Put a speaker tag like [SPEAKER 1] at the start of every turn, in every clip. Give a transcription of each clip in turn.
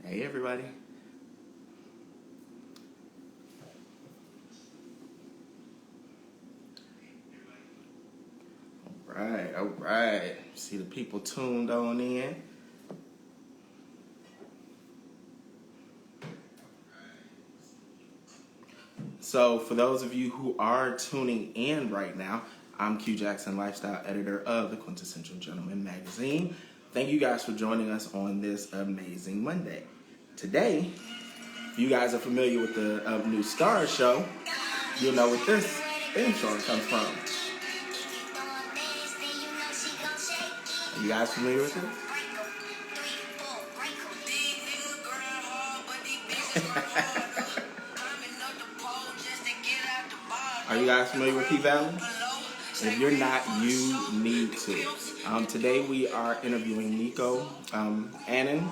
[SPEAKER 1] Hey everybody. All right. See the people tuned on in. So for those of you who are tuning in right now, I'm Q Jackson, lifestyle editor of the Quintessential Gentleman magazine. Thank you guys for joining us on this amazing Monday. Today, if you guys are familiar with the new Star show, you'll know what this theme song comes from. Are you guys familiar with it? Are you guys familiar with P-Valley? If you're not, you need to. Today we are interviewing Nicco Annan.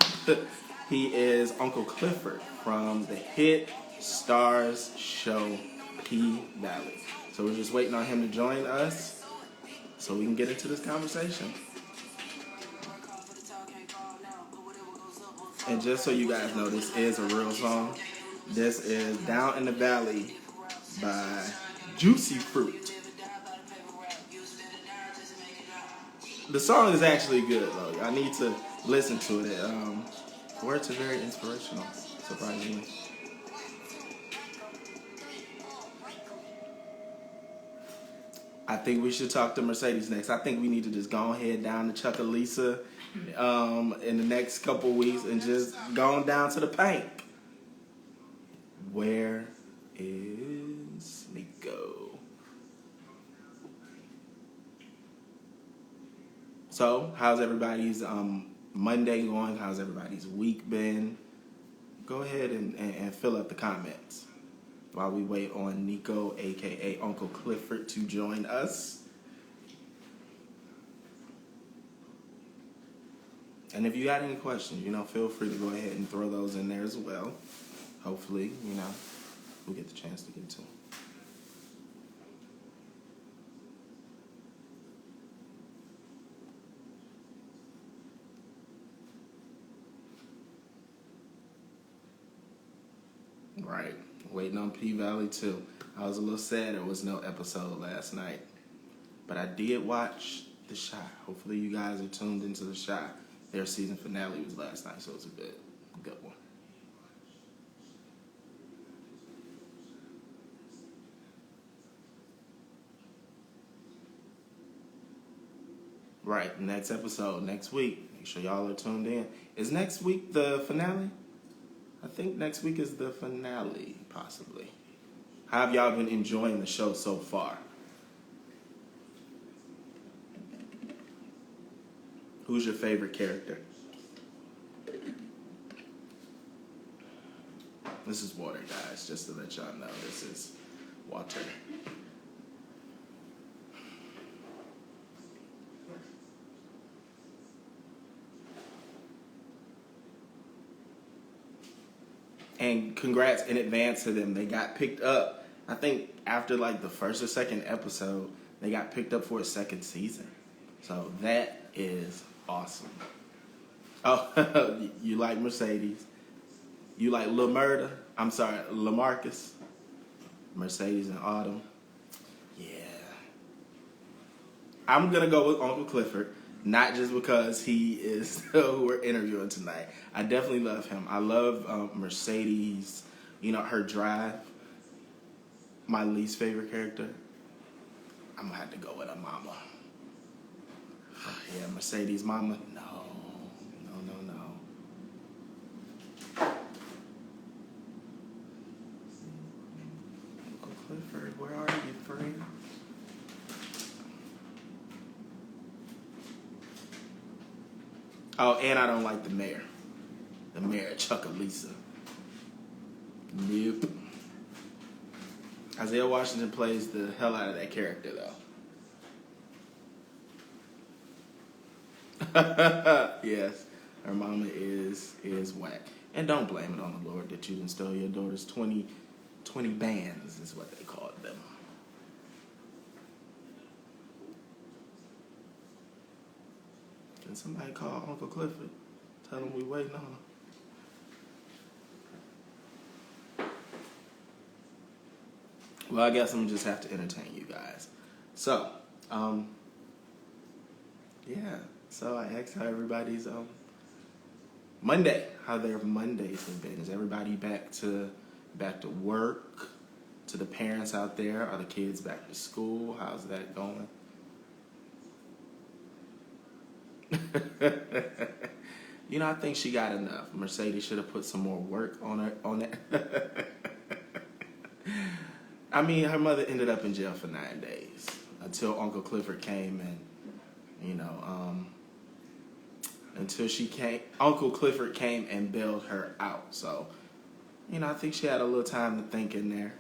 [SPEAKER 1] He is Uncle Clifford from the hit Stars show P-Valley. So we're just waiting on him to join us so we can get into this conversation. And just so you guys know, this is a real song. This is Down in the Valley by Juicy Fruit. The song is actually good, though. I need to listen to it. Words are very inspirational, surprisingly. I think we should talk to Mercedes next. I think we need to just go ahead down to Chuckalisa in the next couple weeks and just go on down to the Pank. Where is Nicco? So, how's everybody's Monday going? How's everybody's week been? Go ahead and fill up the comments while we wait on Nicco, a.k.a. Uncle Clifford, to join us. And if you got any questions, feel free to go ahead and throw those in there as well. Hopefully, we'll get the chance to get to them. Right. Waiting on P-Valley too. I was a little sad there was no episode last night. But I did watch The Chi. Hopefully you guys are tuned into The Chi. Their season finale was last night, so it was a good one. Right, next episode, next week. Make sure y'all are tuned in. Is next week the finale? I think next week is the finale, possibly. How have y'all been enjoying the show so far? Who's your favorite character? This is water, guys, just to let y'all know. This is water. And congrats in advance to them. They got picked up, I think, after like the first or second episode, they got picked up for a second season. So that is awesome. Oh, you like Mercedes. You like LaMarcus. Mercedes and Autumn. Yeah. I'm going to go with Uncle Clifford. Not just because he is who we're interviewing tonight. I definitely love him. I love Mercedes, her drive. My least favorite character, I'm going to have to go with her mama. Yeah, Mercedes' mama. No. Uncle Clifford, where are you, friend? Oh, and I don't like the mayor. The mayor, Chuckalisa. Nope. Isaiah Washington plays the hell out of that character, though. Yes, her mama is whack. And don't blame it on the Lord that you didn't steal your daughter's 20 bands, is what they called them. Can somebody call Uncle Clifford? Tell him we waiting on him. Well, I guess I'm gonna just have to entertain you guys. So, yeah. So I asked how everybody's Monday, how their Mondays have been. Is everybody back to work? To the parents out there, are the kids back to school? How's that going? You know, I think she got enough. Mercedes should have put some more work on it. I mean, her mother ended up in jail for 9 days until Uncle Clifford came and, you know, Uncle Clifford came and bailed her out. So, you know, I think she had a little time to think in there.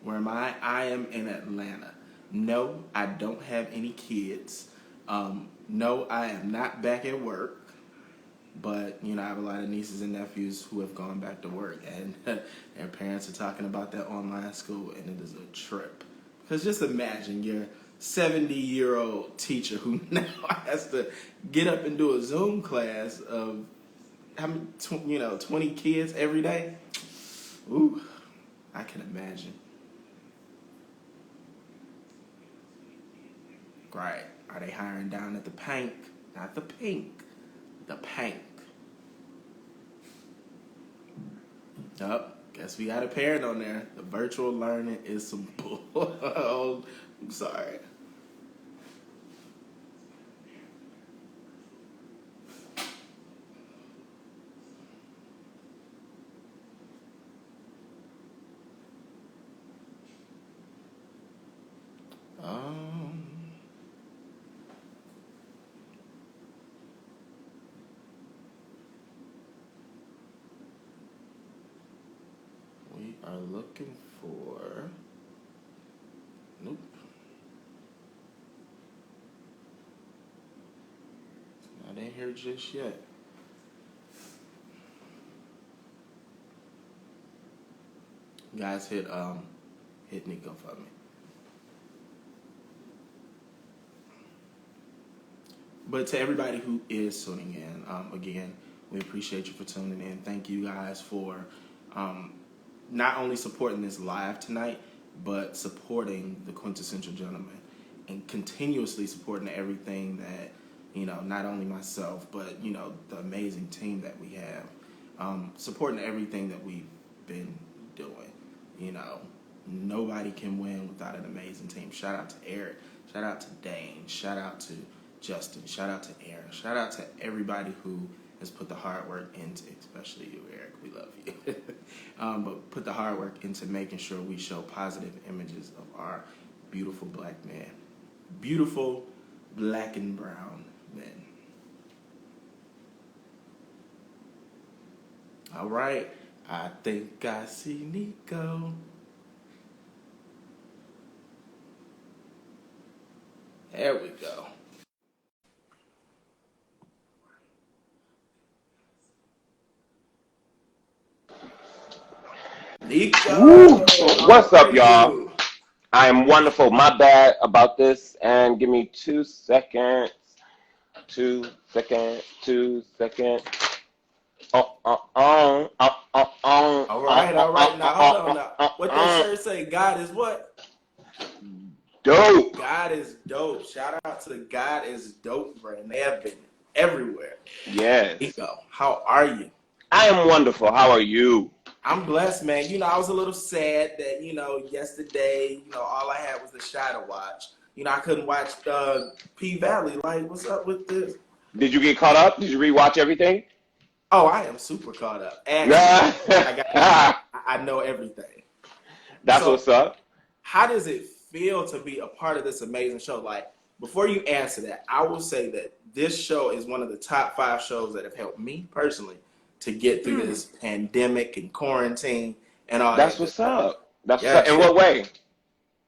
[SPEAKER 1] Where am I? I am in Atlanta. No, I don't have any kids. No, I am not back at work. But, you know, I have a lot of nieces and nephews who have gone back to work. And their parents are talking about that online school. And it is a trip. Because just imagine your 70-year-old teacher who now has to get up and do a Zoom class of, 20 kids every day. Ooh, I can imagine. Right. Are they hiring down at the Pank? Not the Pink. The Pank. Yup. Guess we got a parent on there. The virtual learning is some bull. Oh, I'm sorry. We are looking for. Nope. It's not in here just yet. Guys, hit Nicco for me. But to everybody who is tuning in, again, we appreciate you for tuning in. Thank you guys for not only supporting this live tonight, but supporting the Quintessential Gentleman and continuously supporting everything that, you know, not only myself, but, you know, the amazing team that we have, supporting everything that we've been doing. You know, nobody can win without an amazing team. Shout out to Eric. Shout out to Dane. Shout out to Justin. Shout out to Aaron. Shout out to everybody who has put the hard work into, especially you, Eric. We love you. But put the hard work into making sure we show positive images of our beautiful black men. Beautiful black and brown men. All right. I think I see Nicco. There we go. Nicco,
[SPEAKER 2] what's up, y'all? I am wonderful. My bad about this. And give me 2 seconds. 2 seconds. 2 seconds.
[SPEAKER 1] All right. Now, hold on. Now, what that shirt say? God is what?
[SPEAKER 2] Dope.
[SPEAKER 1] God is dope. Shout out to the God is Dope brand. They have been everywhere.
[SPEAKER 2] Yes.
[SPEAKER 1] Nicco, how are you?
[SPEAKER 2] I am wonderful. How are you?
[SPEAKER 1] I'm blessed, man. You know, I was a little sad that, you know, yesterday, you know, all I had was the Shy to watch. You know, I couldn't watch P Valley. Like, what's up with this?
[SPEAKER 2] Did you get caught up? Did you rewatch everything?
[SPEAKER 1] Oh, I am super caught up. Actually, I know everything.
[SPEAKER 2] That's what's up.
[SPEAKER 1] How does it feel to be a part of this amazing show? Like, before you answer that, I will say that this show is one of the top 5 shows that have helped me personally to get through this pandemic and quarantine and all that.
[SPEAKER 2] That's what's up. That's what's up. In what way?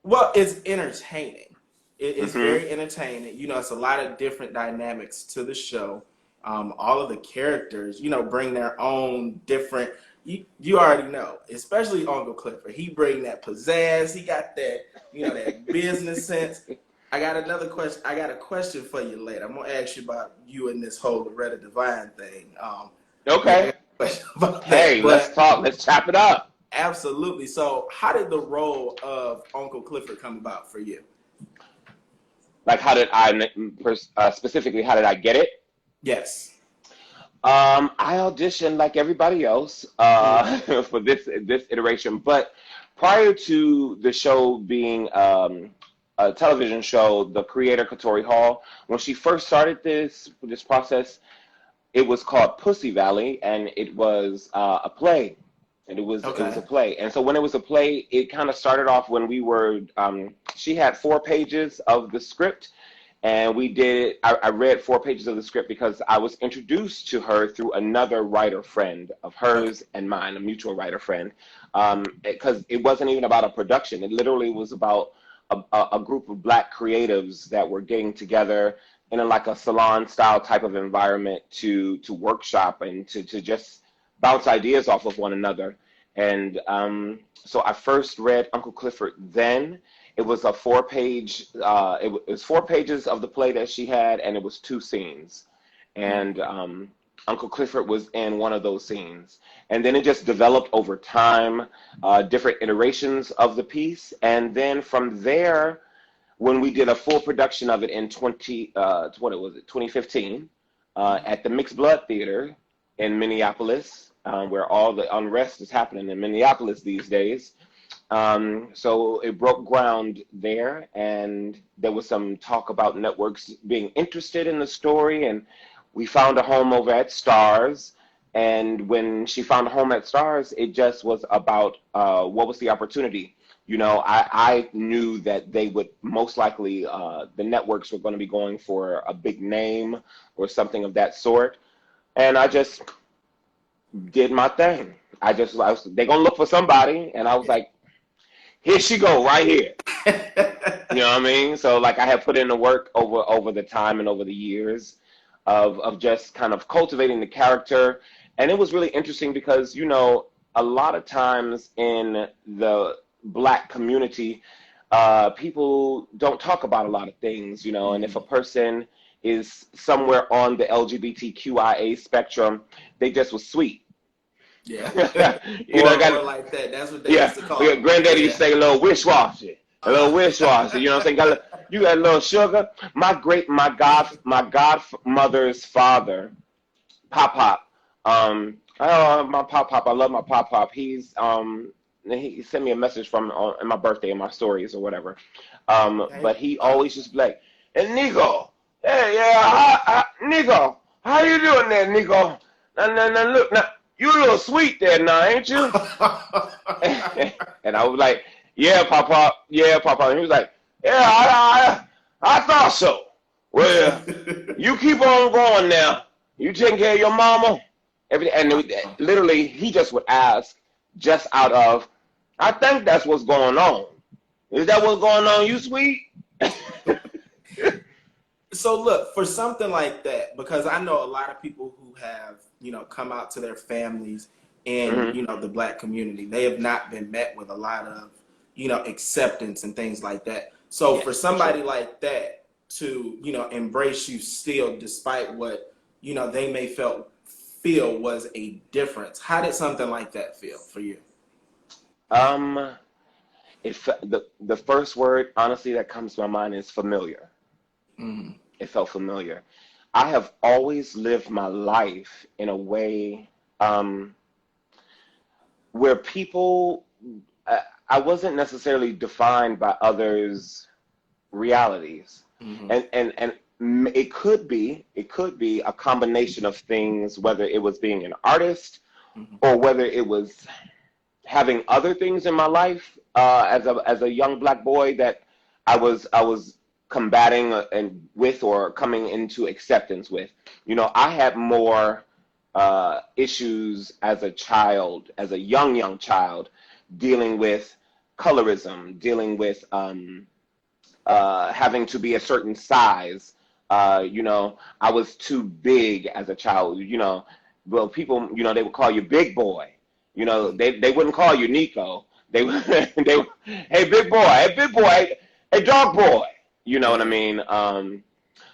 [SPEAKER 1] Well, it's entertaining. It's very entertaining. You know, it's a lot of different dynamics to the show. All of the characters, you know, bring their own different. You already know, especially Uncle Clifford. He bring that pizzazz. He got that, you know, that business sense. I got another question. I got a question for you later. I'm gonna ask you about you and this whole Loretta Devine thing.
[SPEAKER 2] Okay.
[SPEAKER 1] Hey,
[SPEAKER 2] let's talk. Let's chop it up.
[SPEAKER 1] Absolutely. So how did the role of Uncle Clifford come about for you?
[SPEAKER 2] Like, how did I specifically? How did I get it?
[SPEAKER 1] Yes.
[SPEAKER 2] I auditioned like everybody else for this iteration, but prior to the show being a television show, the creator Katori Hall, when she first started this process, it was called Pussy Valley, and it was a play, and it was a
[SPEAKER 1] Okay.
[SPEAKER 2] play. And so when it was a play, it kind of started off when we were. She had 4 pages of the script, and we did. I read 4 pages of the script because I was introduced to her through another writer friend of
[SPEAKER 1] Okay.
[SPEAKER 2] hers and mine, a mutual writer friend. Because it wasn't even about a production; it literally was about a group of Black creatives that were getting together in like a salon style type of environment to workshop and to just bounce ideas off of one another. And so I first read Uncle Clifford then. It was a 4 page, it was 4 pages of the play that she had, and it was 2 scenes. And Uncle Clifford was in one of those scenes. And then it just developed over time, different iterations of the piece. And then from there, when we did a full production of it in 2015, at the Mixed Blood Theater in Minneapolis, where all the unrest is happening in Minneapolis these days. So it broke ground there, and there was some talk about networks being interested in the story, and we found a home over at Stars. And when she found a home at Stars, it just was about what was the opportunity. I knew that they would most likely, the networks were going to be going for a big name or something of that sort. And I just did my thing. They're going to look for somebody. And I was like, here she go, right here. You know what I mean? So like I have put in the work over the time and over the years of just kind of cultivating the character. And it was really interesting because, a lot of times in the Black community, people don't talk about a lot of things, and if a person is somewhere on the LGBTQIA spectrum, they just was sweet.
[SPEAKER 1] Yeah.
[SPEAKER 2] Got
[SPEAKER 1] or like that. That's what they
[SPEAKER 2] yeah.
[SPEAKER 1] used to call it.
[SPEAKER 2] Granddaddy used
[SPEAKER 1] Yeah.
[SPEAKER 2] to say a little wish-washy, a little wish-washy. You know what I'm saying? You got a little sugar. My godmother's father, Pop Pop. My Pop Pop. I love my Pop Pop. He sent me a message from on my birthday in my stories or whatever.
[SPEAKER 1] Okay.
[SPEAKER 2] But he always just be like, "Hey, Nicco, hey, yeah, Nicco, how you doing there, Nicco? Now, look, now you a little sweet there now, ain't you?" And I was like, "Yeah, Papa, yeah, Papa." And he was like, "Yeah, I thought so. Well, you keep on going now. You taking care of your mama, everything." And literally, he just would ask, just out of, "I think that's what's going on. Is that what's going on, you sweet?"
[SPEAKER 1] So look, for something like that, because I know a lot of people who have, come out to their families in,
[SPEAKER 2] Mm-hmm.
[SPEAKER 1] the Black community, they have not been met with a lot of, acceptance and things like that. So for
[SPEAKER 2] Yes, for
[SPEAKER 1] somebody
[SPEAKER 2] sure.
[SPEAKER 1] like that to, embrace you still, despite what, they may feel was a difference, how did something like that feel for you?
[SPEAKER 2] Um, the first word, honestly, that comes to my mind is familiar.
[SPEAKER 1] Mm-hmm.
[SPEAKER 2] It felt familiar. I have always lived my life in a way um, where people, I, I wasn't necessarily defined by others' realities,
[SPEAKER 1] Mm-hmm.
[SPEAKER 2] and it could be a combination of things, whether it was being an artist
[SPEAKER 1] Mm-hmm.
[SPEAKER 2] or whether it was having other things in my life as a young Black boy that I was combating and with or coming into acceptance with. I had more issues as a child, as a young child, dealing with colorism, dealing with having to be a certain size. I was too big as a child. Well, people, they would call you big boy.
[SPEAKER 1] Mm-hmm.
[SPEAKER 2] They wouldn't call you Nico. They hey big boy, hey dog boy. You know what I
[SPEAKER 1] Yeah.
[SPEAKER 2] mean?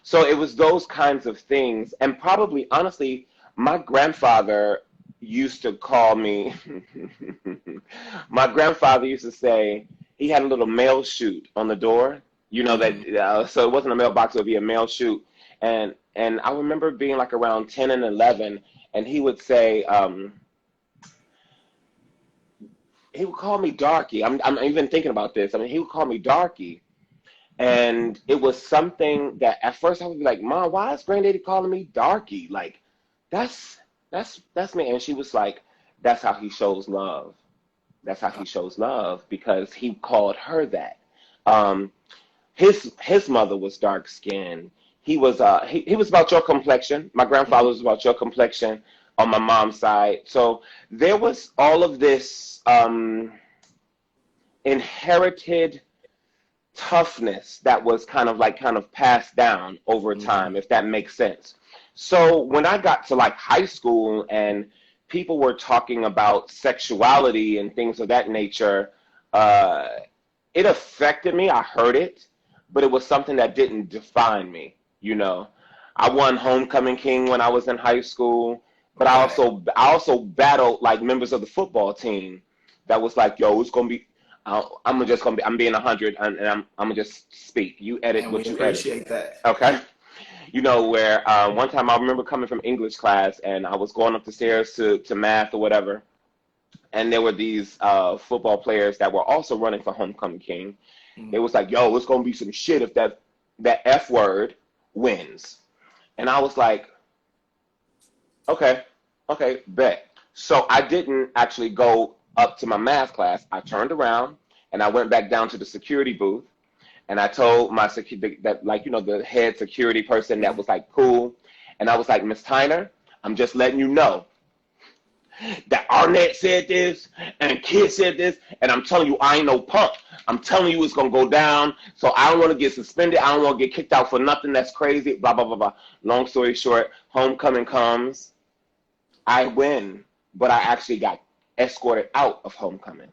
[SPEAKER 2] So it was those kinds of things, and probably honestly, my grandfather, used to call me, my grandfather used to say he had a little mail chute on the door, you know, that,
[SPEAKER 1] Mm-hmm.
[SPEAKER 2] so it wasn't a mailbox, it would be a mail chute. And I remember being like around 10 and 11, and he would say, he would call me Darky. I'm even thinking about this. I mean, he would call me Darky. And it was something that at first I would be like, Mom, why is Granddaddy calling me Darky? Like, that's that's me. And she was like, that's how he shows love. That's how he shows love because he called her that. Um, his mother was dark skinned. He was about your complexion. My grandfather was about your complexion on my mom's side. So there was all of this inherited toughness that was kind of passed down over
[SPEAKER 1] Mm-hmm.
[SPEAKER 2] time, if that makes sense. So when I got to like high school and people were talking about sexuality and things of that nature, uh, it affected me. I heard it, but it was something that didn't define me. You know, I won homecoming king when I was in high school, but
[SPEAKER 1] Right.
[SPEAKER 2] I also battled like members of the football team that was like, yo, it's gonna be. I'm just gonna be. I'm being 100, and I'm gonna just speak. You edit
[SPEAKER 1] And we
[SPEAKER 2] what you edit.
[SPEAKER 1] appreciate that.
[SPEAKER 2] Okay. You know, where one time I remember coming from English class and I was going up the stairs to math or whatever, and there were these football players that were also running for homecoming king. It
[SPEAKER 1] Mm-hmm.
[SPEAKER 2] was like, yo, it's gonna be some shit if that F word wins. And I was like, okay, okay, bet. So I didn't actually go up to my math class. I turned around and I went back down to the security booth and I told my security that, like, you know, the head security person that was like cool. And I was like, Miss Tyner, I'm just letting you know that Arnett said this and Kid said this, and I'm telling you, I ain't no punk. I'm telling you it's gonna go down. So I don't want to get suspended. I don't want to get kicked out for nothing that's crazy. Blah blah blah blah. Long story short, homecoming comes. I win, but I actually got escorted out of homecoming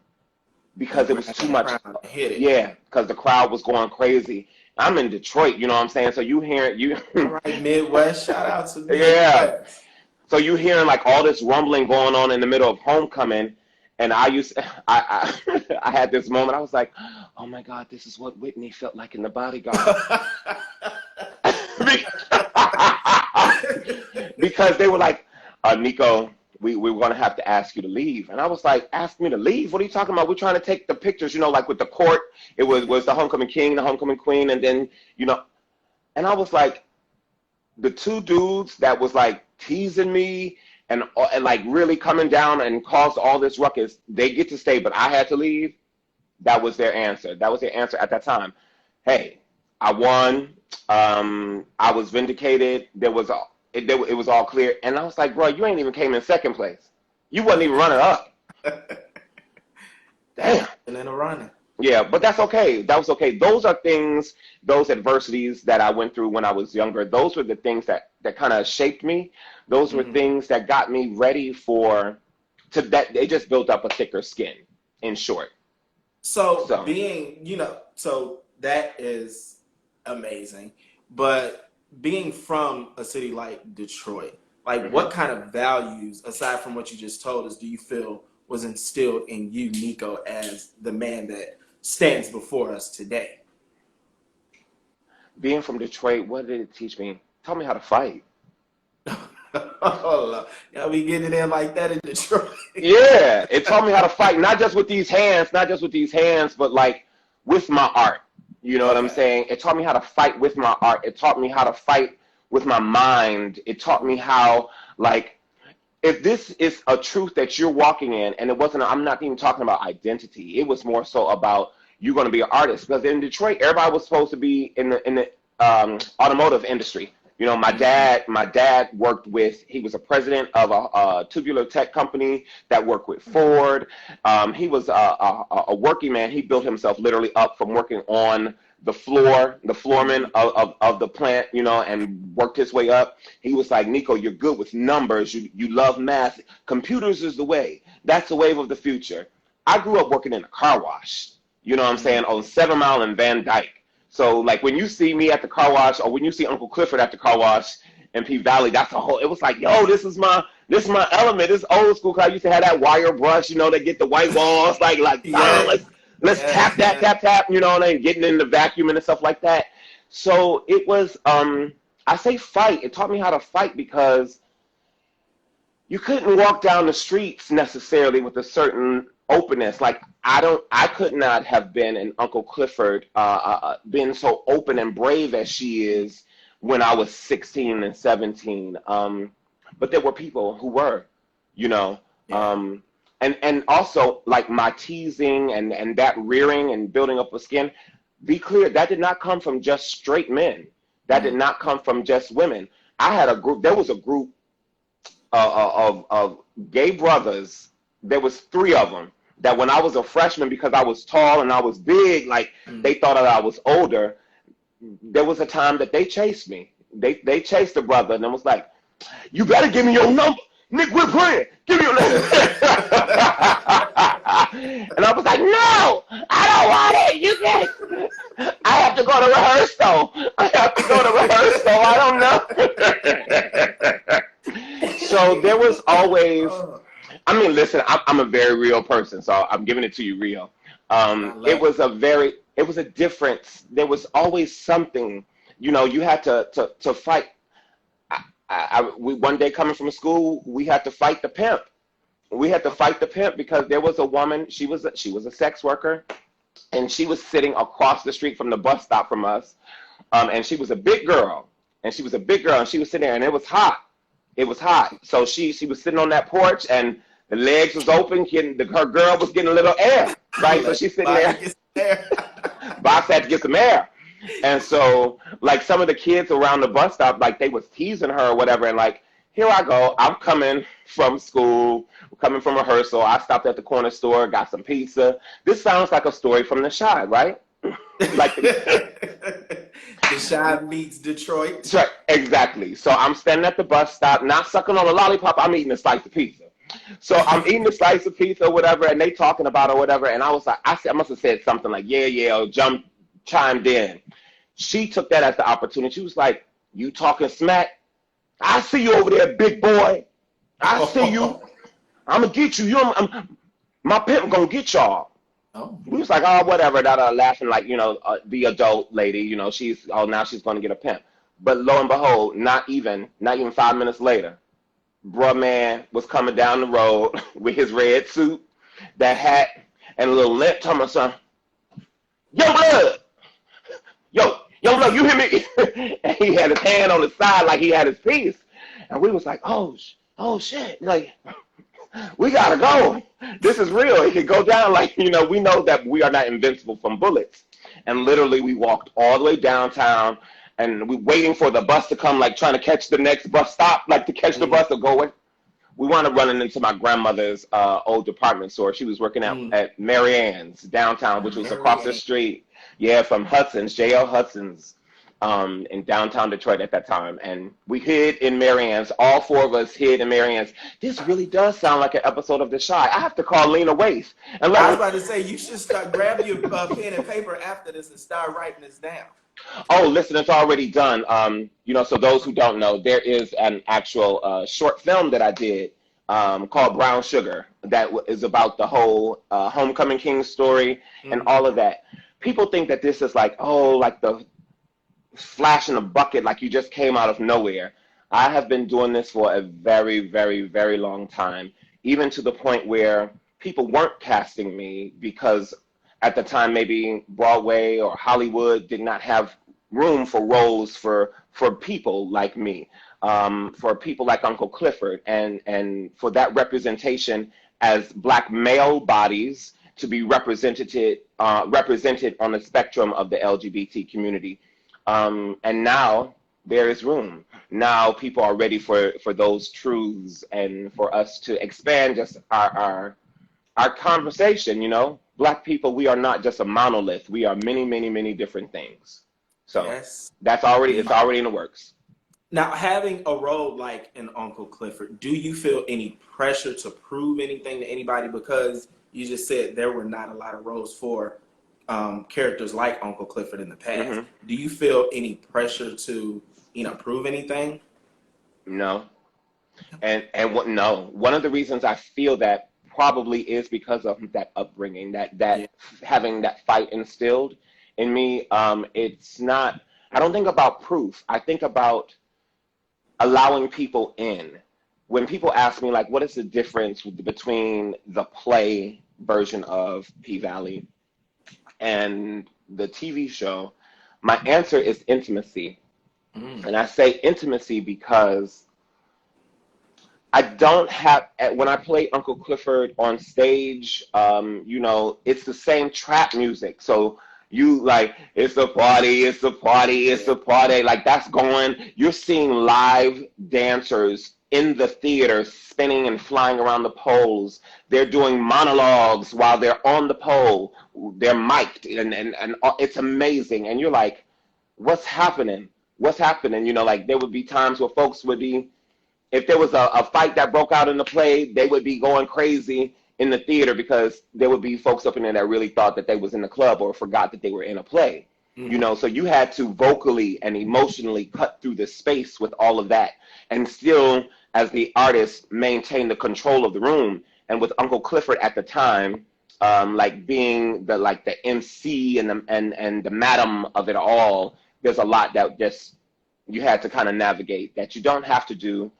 [SPEAKER 1] The
[SPEAKER 2] because it was too much.
[SPEAKER 1] crowd hit it.
[SPEAKER 2] Yeah, because the crowd was going crazy. I'm in Detroit, you know what I'm saying? So you hear you,
[SPEAKER 1] All right, Midwest. Shout out to
[SPEAKER 2] yeah.
[SPEAKER 1] Midwest.
[SPEAKER 2] So you hearing like all this rumbling going on in the middle of homecoming, and I had this moment. I was like, oh my God, this is what Whitney felt like in The Bodyguard. Because they were like, Nico, we were gonna have to ask you to leave. And I was like, ask me to leave? What are you talking about? We're trying to take the pictures, you know, like with the court. It was the homecoming king, the homecoming queen, and then, you know, and I was like, the two dudes that was like teasing me and like really coming down and caused all this ruckus, they get to stay, but I had to leave. That was their answer. That was their answer at that time. Hey, I won. I was vindicated. It was all clear. And I was like, bro, you ain't even came in second place. You wasn't even running up. Damn.
[SPEAKER 1] And then a running.
[SPEAKER 2] Yeah, but that's okay. That was okay. Those are things, those adversities that I went through when I was younger. Those were the things that kind of shaped me. Those were
[SPEAKER 1] Mm-hmm.
[SPEAKER 2] things that got me ready that they just built up a thicker skin, in short.
[SPEAKER 1] So
[SPEAKER 2] So,
[SPEAKER 1] so that is amazing. But being from a city like Detroit, like
[SPEAKER 2] mhm.
[SPEAKER 1] what kind of values, aside from what you just told us, do you feel was instilled in you, Nico, as the man that stands before us today?
[SPEAKER 2] Being from Detroit, what did it teach me? Taught me how to fight.
[SPEAKER 1] Oh, yeah, we getting it in like that in Detroit.
[SPEAKER 2] Yeah, it taught me how to fight, not just with these hands, but like with my art. You know what I'm
[SPEAKER 1] Okay.
[SPEAKER 2] saying? It taught me how to fight with my art. It taught me how to fight with my mind. It taught me how, like, if this is a truth that you're walking in, and I'm not even talking about identity. It was more so about you're going to be an artist. Because in Detroit, everybody was supposed to be in the automotive industry. You know,
[SPEAKER 1] Mm-hmm.
[SPEAKER 2] my dad he was a president of a tubular tech company that worked with Ford. He was a working man. He built himself literally up from working on the
[SPEAKER 1] Mm-hmm.
[SPEAKER 2] floorman of the plant, you know, and worked his way up. He was like, Nico, you're good with numbers. You love math. Computers is the way. That's the wave of the future. I grew up working in a car wash, you know what I'm saying, on 7 Mile and Van Dyke. So, like, when you see me at the car wash or when you see Uncle Clifford at the car wash, in P Valley. That's a whole. It was like, yo, this is my element. This old school. Cause I used to have that wire brush, you know, they get the white walls, like
[SPEAKER 1] Yeah.
[SPEAKER 2] let's tap
[SPEAKER 1] Yeah.
[SPEAKER 2] tap, you know, and then getting in the vacuum and stuff like that. So it was. I say fight. It taught me how to fight because you couldn't walk down the streets necessarily with a certain openness. Like I could not have been an Uncle Clifford, been so open and brave as she is when I was 16 and 17. But there were people who were, you know,
[SPEAKER 1] Yeah.
[SPEAKER 2] And also like my teasing and that rearing and building up a skin. Be clear, that did not come from just straight men. That did not come from just women. I had a group. There was a group of gay brothers. There was 3 of them that when I was a freshman, because I was tall and I was big, like they thought that I was older. There was a time that they chased me. They chased a brother and it was like, you better give me your number. Nick, we're playing. Give me your number. And I was like, no, I don't want it. You can't. I have to go to rehearsal. I don't know. So there was always, I mean, listen, I'm a very real person, so I'm giving it to you real. It was a difference. There was always something, you know, you had to fight. We one day coming from school, we had to fight the pimp. We had to fight the pimp because there was a woman, she was a sex worker, and she was sitting across the street from the bus stop from us, and she was a big girl, and she was sitting there, and it was hot. It was hot. So she was sitting on that porch, and the legs was open, her girl was getting a little air, right? So she's sitting there. Box had to get some air. And so, like, some of the kids around the bus stop, like, they was teasing her or whatever, and like, here I go. I'm coming from school, coming from rehearsal. I stopped at the corner store, got some pizza. This sounds like a story from The Chi, right? Like
[SPEAKER 1] The Chi meets Detroit.
[SPEAKER 2] Right, exactly. So I'm standing at the bus stop, not sucking on a lollipop. I'm eating a slice of pizza. So I'm eating a slice of pizza or whatever, and they talking about it or whatever. And I was like, I must have said something like, yeah, or chimed in. She took that as the opportunity. She was like, you talking smack? I see you over there, big boy. I see you. I'm going to get you. My pimp going to get y'all.
[SPEAKER 1] Oh.
[SPEAKER 2] We was like, oh, whatever. Laughing like, you know, the adult lady, you know, now she's going to get a pimp. But lo and behold, not even 5 minutes later, bruh man was coming down the road with his red suit, that hat, and a little limp, talking about son, yo, blood, you hear me? And he had his hand on the side like he had his piece. And we was like, oh shit. Like, we got to go. This is real. It could go down like, you know, we know that we are not invincible from bullets. And literally we walked all the way downtown and we waiting for the bus to come, like trying to catch the next bus stop, like to catch the bus to go away. We wound up running into my grandmother's old department store. She was working at Mary Ann's downtown, which was across the street. Yeah, from Hudson's, J.L. Hudson's, in downtown Detroit at that time. And we hid in Mary Ann's. All 4 of us hid in Mary Ann's. This really does sound like an episode of The Chi. I have to call Lena Waithe. And
[SPEAKER 1] I was about to say, you should start grabbing your pen and paper after this and start writing this down.
[SPEAKER 2] Oh, listen, it's already done. You know, so those who don't know, there is an actual short film that I did called Brown Sugar that is about the whole Homecoming King story and all of that. People think that this is like, oh, like the flash in a bucket, like you just came out of nowhere. I have been doing this for a very, very, very long time, even to the point where people weren't casting me because at the time maybe Broadway or Hollywood did not have room for roles for people like me, for people like Uncle Clifford, and for that representation as Black male bodies to be represented on the spectrum of the LGBT community. And now there is room. Now people are ready for those truths and for us to expand just our conversation, you know. Black people, we are not just a monolith. We are many, many, many different things. So
[SPEAKER 1] yes.
[SPEAKER 2] it's already in the works.
[SPEAKER 1] Now, having a role like an Uncle Clifford, do you feel any pressure to prove anything to anybody? Because you just said there were not a lot of roles for characters like Uncle Clifford in the past. Do you feel any pressure to, you know, prove anything?
[SPEAKER 2] No. And what no. One of the reasons I feel that probably is because of that upbringing,
[SPEAKER 1] Yeah.
[SPEAKER 2] that having that fight instilled in me. It's not I don't think about proof. I think about allowing people in. When people ask me, like, what is the difference between the play version of P Valley and the TV show, my answer is intimacy.
[SPEAKER 1] Mm.
[SPEAKER 2] And I say intimacy because I don't have, when I play Uncle Clifford on stage, it's the same trap music. So you like, it's a party, it's a party, it's
[SPEAKER 1] Yeah.
[SPEAKER 2] a party. Like that's going, you're seeing live dancers in the theater spinning and flying around the poles. They're doing monologues while they're on the pole. They're mic'd and it's amazing. And you're like, what's happening? What's happening? Like there would be times where folks would be, if there was a fight that broke out in the play, they would be going crazy in the theater because there would be folks up in there that really thought that they was in the club or forgot that they were in a play.
[SPEAKER 1] Mm-hmm.
[SPEAKER 2] So you had to vocally and emotionally cut through the space with all of that and still, as the artist, maintain the control of the room. And with Uncle Clifford at the time, like being the MC and the madam of it all, there's a lot that just you had to kind of navigate that you don't have to do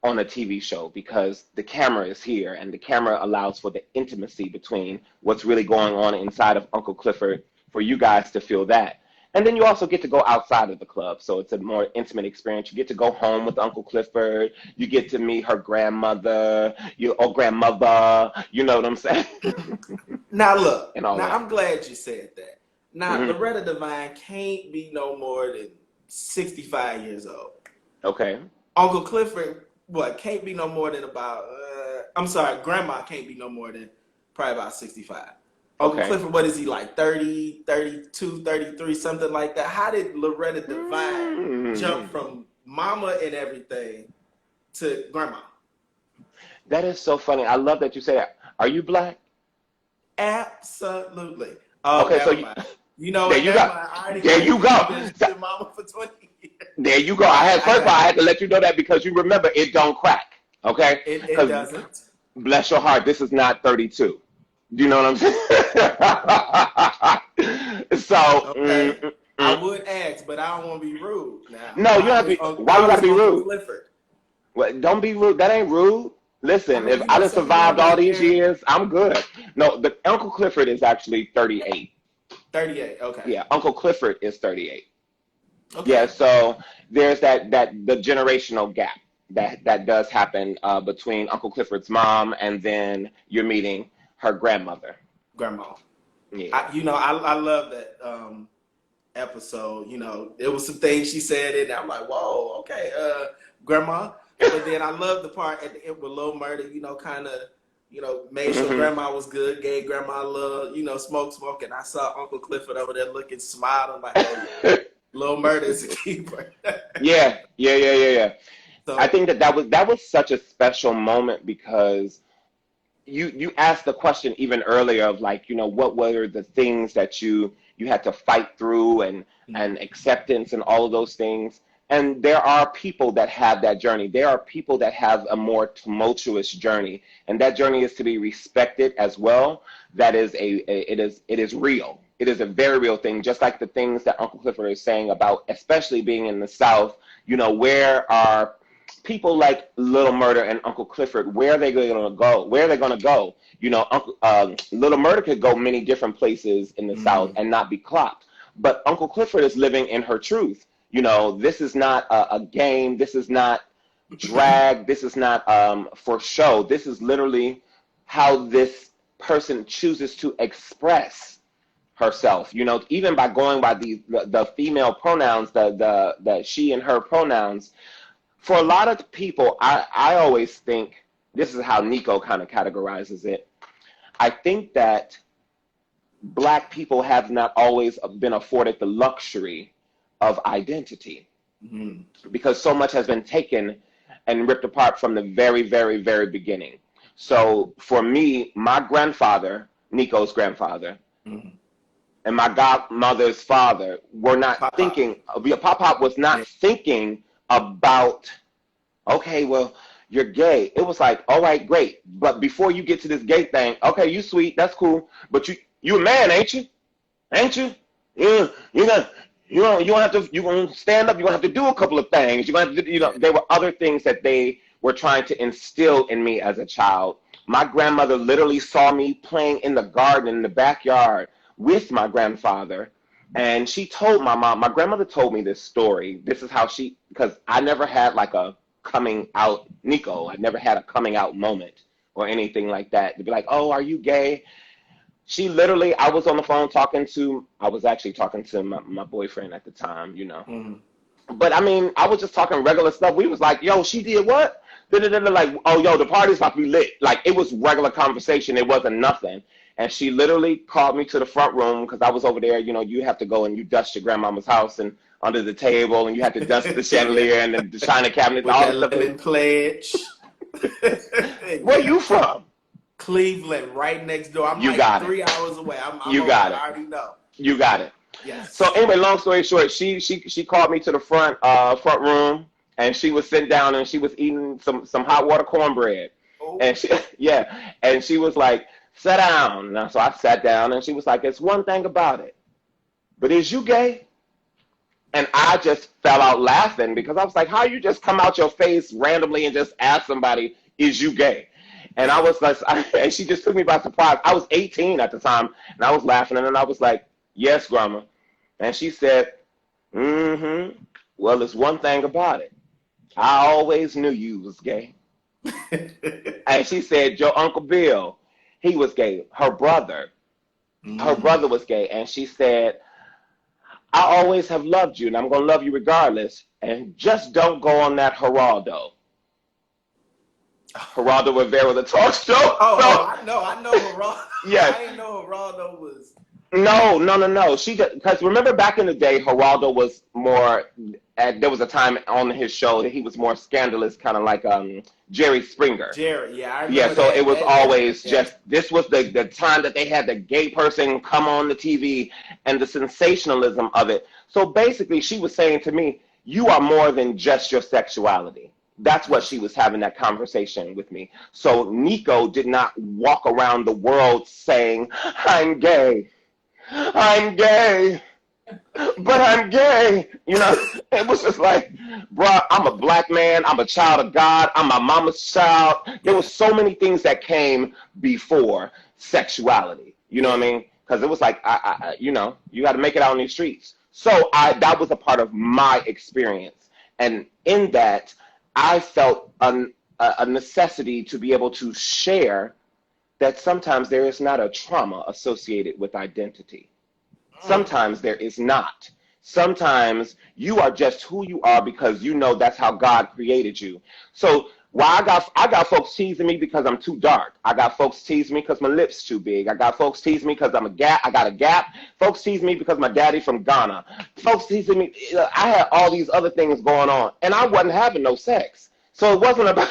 [SPEAKER 2] on a TV show because the camera is here and the camera allows for the intimacy between what's really going on inside of Uncle Clifford for you guys to feel that. And then you also get to go outside of the club. So it's a more intimate experience. You get to go home with Uncle Clifford. You get to meet her grandmother, grandmother, you know what I'm saying?
[SPEAKER 1] Now look,
[SPEAKER 2] And all
[SPEAKER 1] now
[SPEAKER 2] that.
[SPEAKER 1] I'm glad you said that. Now
[SPEAKER 2] Hmm.
[SPEAKER 1] Loretta Devine can't be no more than 65 years old.
[SPEAKER 2] Okay.
[SPEAKER 1] Uncle Clifford, what, can't be no more than about, I'm sorry, Grandma can't be no more than probably about 65. Uncle
[SPEAKER 2] Okay.
[SPEAKER 1] Clifford, what is he like, 30, 32, 33, something like that? How did Loretta Devine jump
[SPEAKER 2] Mm.
[SPEAKER 1] from mama and everything to grandma?
[SPEAKER 2] That is so funny. I love that you say that. Are you black?
[SPEAKER 1] Absolutely. Oh,
[SPEAKER 2] Okay, so
[SPEAKER 1] never mind. You know
[SPEAKER 2] there
[SPEAKER 1] what?
[SPEAKER 2] you
[SPEAKER 1] Never
[SPEAKER 2] go.
[SPEAKER 1] mind. I already
[SPEAKER 2] There
[SPEAKER 1] gave
[SPEAKER 2] you
[SPEAKER 1] you. I've
[SPEAKER 2] go.
[SPEAKER 1] been
[SPEAKER 2] So,
[SPEAKER 1] with mama for 20 years.
[SPEAKER 2] there you go.
[SPEAKER 1] I
[SPEAKER 2] First of all,
[SPEAKER 1] got
[SPEAKER 2] I
[SPEAKER 1] you.
[SPEAKER 2] had to let you know that because you remember it don't crack. Okay?
[SPEAKER 1] It
[SPEAKER 2] Because
[SPEAKER 1] doesn't.
[SPEAKER 2] bless your heart, this is not 32. Do you know what I'm saying? So,
[SPEAKER 1] Okay. I would ask, but I don't want to be rude. Now,
[SPEAKER 2] no, you don't have to be. Why you
[SPEAKER 1] how
[SPEAKER 2] got to
[SPEAKER 1] is
[SPEAKER 2] be
[SPEAKER 1] Uncle
[SPEAKER 2] rude?
[SPEAKER 1] Clifford?
[SPEAKER 2] Well, don't be rude. That ain't rude.
[SPEAKER 1] I
[SPEAKER 2] Listen,
[SPEAKER 1] mean,
[SPEAKER 2] if I done
[SPEAKER 1] some people don't
[SPEAKER 2] survived all
[SPEAKER 1] really
[SPEAKER 2] these
[SPEAKER 1] care.
[SPEAKER 2] years, I'm good. No, the Uncle Clifford is actually 38.
[SPEAKER 1] 38. Okay.
[SPEAKER 2] Yeah, Uncle Clifford is 38. Yeah,
[SPEAKER 1] Okay.
[SPEAKER 2] so there's that the generational gap that does happen between Uncle Clifford's mom and then you're meeting her grandmother.
[SPEAKER 1] Grandma.
[SPEAKER 2] Yeah.
[SPEAKER 1] I love that episode. There was some things she said in there. I'm like, whoa, okay, grandma. But then I love the part at the end with Lil Murder, kind of, made sure
[SPEAKER 2] Hmm.
[SPEAKER 1] grandma was good, gave grandma a little, smoke. And I saw Uncle Clifford over there looking, smiling like, oh yeah, Lil Murder is a keeper.
[SPEAKER 2] Yeah. I
[SPEAKER 1] So,
[SPEAKER 2] think that was such a special moment because you asked the question even earlier of like, what were the things that you had to fight through and acceptance and all of those things. And there are people that have that journey. There are people that have a more tumultuous journey, and that journey is to be respected as well. That is it is real. It is a very real thing, just like the things that Uncle Clifford is saying about, especially being in the South. Where are people like Little Murder and Uncle Clifford? Where are they going to go? Where are they going to go? Little Murder could go many different places in the South
[SPEAKER 1] mm,
[SPEAKER 2] and not be clocked. But Uncle Clifford is living in her truth. This is not a game. This is not drag. This is not for show. This is literally how this person chooses to express herself. Even by going by the female pronouns, the she and her pronouns. For a lot of people, I always think this is how Nicco kind of categorizes it. I think that Black people have not always been afforded the luxury of identity
[SPEAKER 1] mm,
[SPEAKER 2] because so much has been taken and ripped apart from the very, very, very beginning. So for me, my grandfather, Nicco's grandfather,
[SPEAKER 1] mm.
[SPEAKER 2] and my godmother's father were not
[SPEAKER 1] Pop pop.
[SPEAKER 2] thinking, Pop Pop was not
[SPEAKER 1] Yeah.
[SPEAKER 2] thinking about okay, well, you're gay. It was like, all right, great. But before you get to this gay thing, okay, you sweet, that's cool. But you a man, ain't you? Ain't you? You got you don't have to you gonna stand up, you're gonna have to do a couple of things. You're gonna have to there were other things that they were trying to instill in me as a child. My grandmother literally saw me playing in the garden in the backyard with my grandfather. And she told my grandmother told me this story. This is how because I never had like a coming out, Nicco. I never had a coming out moment or anything like that. To be like, oh, are you gay? She literally, I was actually talking to my boyfriend at the time,
[SPEAKER 1] Mm.
[SPEAKER 2] But I mean, I was just talking regular stuff. We was like, yo, she did what? Da-da-da-da, like, oh, yo, the party's about to be lit. Like, it was regular conversation. It wasn't nothing. And she literally called me to the front room because I was over there. You have to go and you dust your grandmama's house and under the table, and you had to dust the chandelier and the china cabinet and
[SPEAKER 1] With
[SPEAKER 2] all
[SPEAKER 1] that
[SPEAKER 2] the stuff.
[SPEAKER 1] linen pledge.
[SPEAKER 2] Where
[SPEAKER 1] Yeah.
[SPEAKER 2] you from?
[SPEAKER 1] Cleveland, right next door. I'm
[SPEAKER 2] You
[SPEAKER 1] like
[SPEAKER 2] got it.
[SPEAKER 1] 3 hours away. I'm
[SPEAKER 2] You
[SPEAKER 1] over
[SPEAKER 2] got
[SPEAKER 1] there.
[SPEAKER 2] it.
[SPEAKER 1] I already know.
[SPEAKER 2] You got it.
[SPEAKER 1] Yes.
[SPEAKER 2] So anyway, long story short, she called me to the front room, and she was sitting down and she was eating some hot water cornbread,
[SPEAKER 1] Oh.
[SPEAKER 2] and and she was like, sit down. And so I sat down, and she was like, it's one thing about it, but is you gay? And I just fell out laughing because I was like, how you just come out your face randomly and just ask somebody, is you gay? And I was like, and she just took me by surprise. I was 18 at the time, and I was laughing, and then I was like, yes, grandma. And she said, mm-hmm. Well, it's one thing about it. I always knew you was gay. And she said, your Uncle Bill, he was gay. Her brother was gay. And she said, I always have loved you, and I'm going to love you regardless. And just don't go on that Geraldo. Geraldo Rivera, the talk show.
[SPEAKER 1] I know Geraldo.
[SPEAKER 2] Yes.
[SPEAKER 1] I didn't know Geraldo was.
[SPEAKER 2] No. Because remember back in the day, Geraldo was more. There was a time on his show that he was more scandalous, kind of like Jerry Springer.
[SPEAKER 1] Jerry, yeah, I remember.
[SPEAKER 2] Yeah, so
[SPEAKER 1] that.
[SPEAKER 2] it was always just. This was the time that they had the gay person come on the TV and the sensationalism of it. So basically, she was saying to me, "You are more than just your sexuality." That's what she was having that conversation with me. So Nicco did not walk around the world saying, "I'm gay. I'm gay, but I'm gay." It was just like, bruh, I'm a black man. I'm a child of God. I'm my mama's child. There were so many things that came before sexuality. You know what I mean? Because it was like, you got to make it out on these streets. So that was a part of my experience. And in that, I felt a necessity to be able to share that sometimes there is not a trauma associated with identity. Sometimes there is not. Sometimes you are just who you are because that's how God created you. So while I got folks teasing me because I'm too dark. I got folks teasing me because my lips too big. I got folks teasing me because I got a gap. Folks tease me because my daddy from Ghana. Folks teasing me. I had all these other things going on, and I wasn't having no sex. So it wasn't about,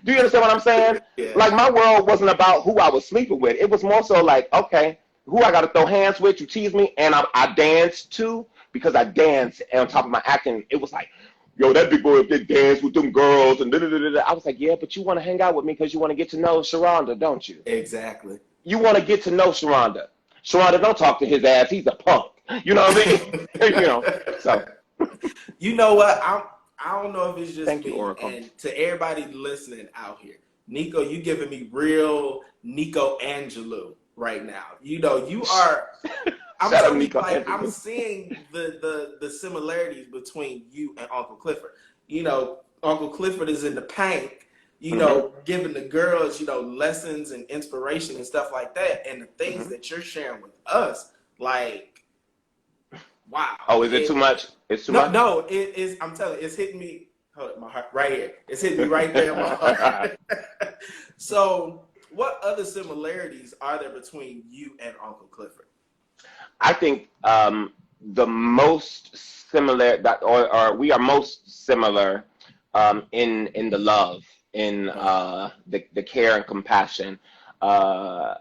[SPEAKER 2] do you understand what I'm saying?
[SPEAKER 1] Yeah.
[SPEAKER 2] Like, my world wasn't about who I was sleeping with. It was more so like, okay, who I got to throw hands with, you tease me, and I danced too, because I danced, and on top of my acting, it was like, yo, that big boy up there dance with them girls, and da-da-da-da-da. I was like, yeah, but you want to hang out with me because you want to get to know Sharonda, don't you?
[SPEAKER 1] Exactly.
[SPEAKER 2] You want to get to know Sharonda. Sharonda, don't talk to his ass. He's a punk. You know what I mean? So.
[SPEAKER 1] You know what? I don't know if it's just
[SPEAKER 2] Thank
[SPEAKER 1] me.
[SPEAKER 2] you, Oracle.
[SPEAKER 1] And to everybody listening out here, Nicco, you giving me real Nicco Angelou right now. You are. I'm
[SPEAKER 2] Shut up,
[SPEAKER 1] telling you,
[SPEAKER 2] Nicco
[SPEAKER 1] like,
[SPEAKER 2] Angelou.
[SPEAKER 1] I'm seeing the similarities between you and Uncle Clifford. Uncle Clifford is in the paint, giving the girls, lessons and inspiration and stuff like that. And the things that you're sharing with us, like, wow.
[SPEAKER 2] Oh, is it too much? It's too much?
[SPEAKER 1] No, it is. I'm telling you, it's hitting me. Hold up, my heart right here. It's hitting me right there in my heart. So, what other similarities are there between you and Uncle Clifford?
[SPEAKER 2] I think the most similar or we are most similar in the love, in the care and compassion. I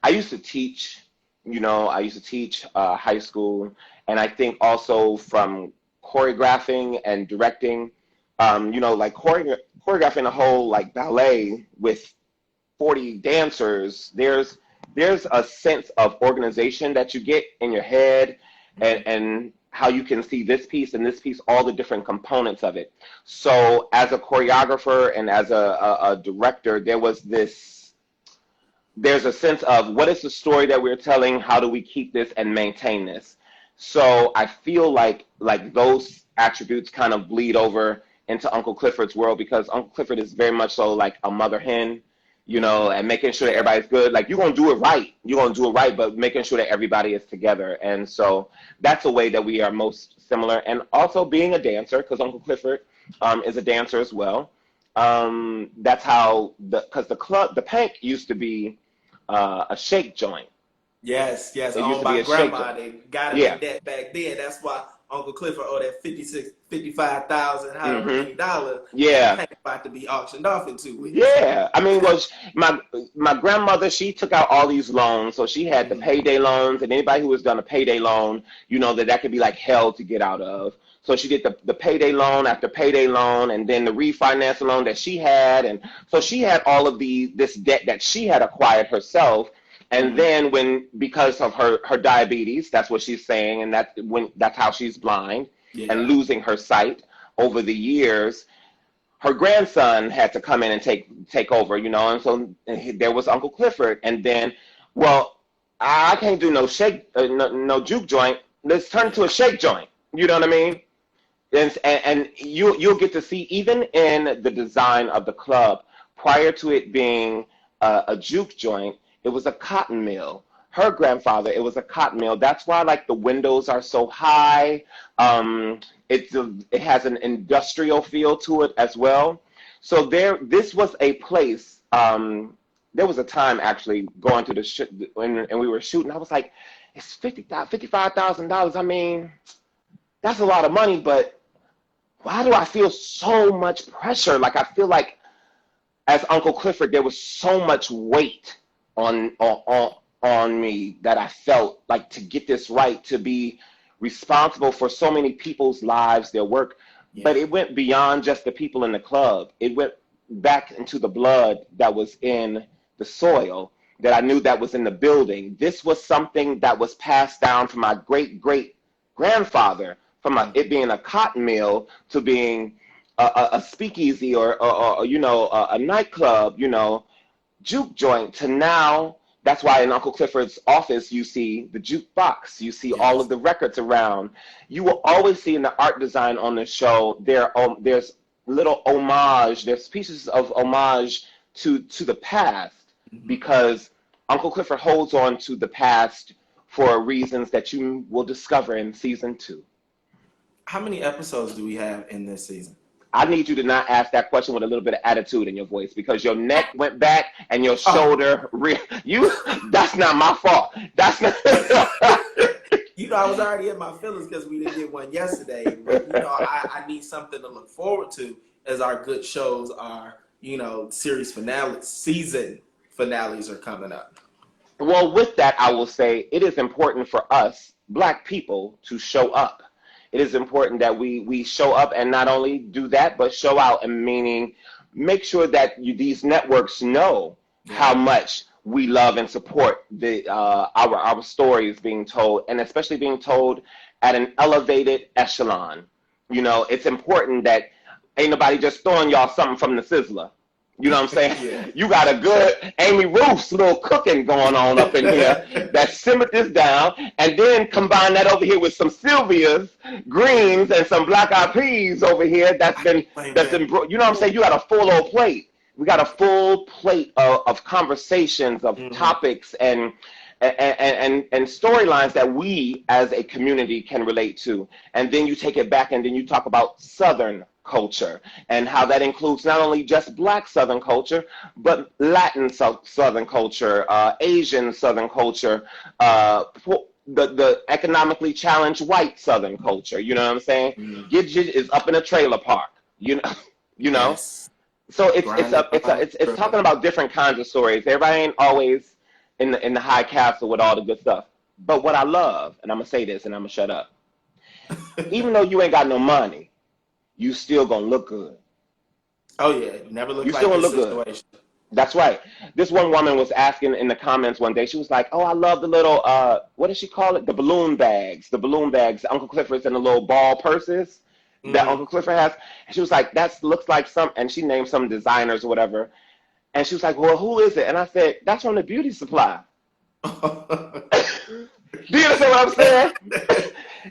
[SPEAKER 2] used to teach. I used to teach high school, and I think also from choreographing and directing, like choreographing a whole like ballet with 40 dancers, there's a sense of organization that you get in your head, and how you can see this piece and this piece, all the different components of it. So as a choreographer and as a director, there's a sense of what is the story that we're telling, how do we keep this and maintain this. So I feel like those attributes kind of bleed over into Uncle Clifford's world, because Uncle Clifford is very much so like a mother hen, and making sure that everybody's good. Like, you're going to do it right, but making sure that everybody is together. And so that's a way that we are most similar. And also being a dancer, because Uncle Clifford is a dancer as well. That's how, because the Pank used to be a shake joint.
[SPEAKER 1] Yes.
[SPEAKER 2] It used
[SPEAKER 1] Owned
[SPEAKER 2] to
[SPEAKER 1] by
[SPEAKER 2] be a
[SPEAKER 1] grandma.
[SPEAKER 2] shake
[SPEAKER 1] They
[SPEAKER 2] joint.
[SPEAKER 1] got him in debt back then. That's why Uncle Clifford owed that 55,000, however many dollars.
[SPEAKER 2] Yeah.
[SPEAKER 1] And about to be auctioned off in 2 weeks.
[SPEAKER 2] Yeah, I mean, well, my grandmother, she took out all these loans. So she had the payday loans, and anybody who has done a payday loan, that could be like hell to get out of. So she did the payday loan after payday loan, and then the refinance loan that she had, and so she had all of this debt that she had acquired herself. And then because of her diabetes, that's what she's saying, and that's how she's blind and losing her sight over the years. Her grandson had to come in and take over, and so there was Uncle Clifford. And then, well, I can't do no juke joint. Let's turn it to a shake joint. You know what I mean? And you'll get to see, even in the design of the club, prior to it being a juke joint, it was a cotton mill. Her grandfather, it was a cotton mill. That's why, like, the windows are so high. It has an industrial feel to it as well. So this was a place. There was a time actually going to and we were shooting. I was like, it's $55,000. I mean, that's a lot of money, but why do I feel so much pressure? Like, I feel like as Uncle Clifford, there was so much weight on me that I felt like, to get this right, to be responsible for so many people's lives, their work. But it went beyond just the people in the club. It went back into the blood that was in the soil, that I knew that was in the building. This was something that was passed down from my great-great-grandfather, from it being a cotton mill to being a speakeasy or a nightclub, juke joint, to now. That's why in Uncle Clifford's office, you see the jukebox. You see all of the records around. You will always see in the art design on the show, there's little homage. There's pieces of homage to the past, because Uncle Clifford holds on to the past for reasons that you will discover in season 2.
[SPEAKER 1] How many episodes do we have in this season?
[SPEAKER 2] I need you to not ask that question with a little bit of attitude in your voice, because your neck went back and your shoulder. That's not my fault. That's not.
[SPEAKER 1] I was already in my feelings because we didn't get one yesterday. But I need something to look forward to, as our good shows are. Series finales, season finales are coming up.
[SPEAKER 2] Well, with that, I will say it is important for us, Black people, to show up. It is important that we show up, and not only do that, but show out, and meaning make sure that these networks know how much we love and support our stories being told, and especially being told at an elevated echelon. It's important that ain't nobody just throwing y'all something from the sizzler. You know what I'm saying? You got a good Amy Roof's little cooking going on up in here that simmered this down, and then combine that over here with some Sylvia's greens and some black eyed peas over here that's been you know what I'm saying? You got a full old plate. We got a full plate of conversations, of topics and storylines that we as a community can relate to. And then you take it back, and then you talk about Southern culture, and how that includes not only just Black Southern culture, but Latin Southern culture, Asian Southern culture, the economically challenged white Southern culture. You know what I'm saying? Gidget is up in a trailer park. You know.
[SPEAKER 1] Yes.
[SPEAKER 2] So it's talking about different kinds of stories. Everybody ain't always in the high castle with all the good stuff. But what I love, and I'm gonna say this, and I'm gonna shut up. Even though you ain't got no money, you still gonna look good.
[SPEAKER 1] Oh yeah, never look
[SPEAKER 2] You still
[SPEAKER 1] like your
[SPEAKER 2] gonna look good.
[SPEAKER 1] situation.
[SPEAKER 2] That's right. This one woman was asking in the comments one day, she was like, oh, I love the little, what does she call it? The balloon bags. The balloon bags, Uncle Clifford's and the little ball purses that
[SPEAKER 1] Mm-hmm.
[SPEAKER 2] Uncle Clifford has. And she was like, that looks like some, and she named some designers or whatever. And she was like, well, who is it? And I said, that's from the beauty supply. Do you understand what I'm saying?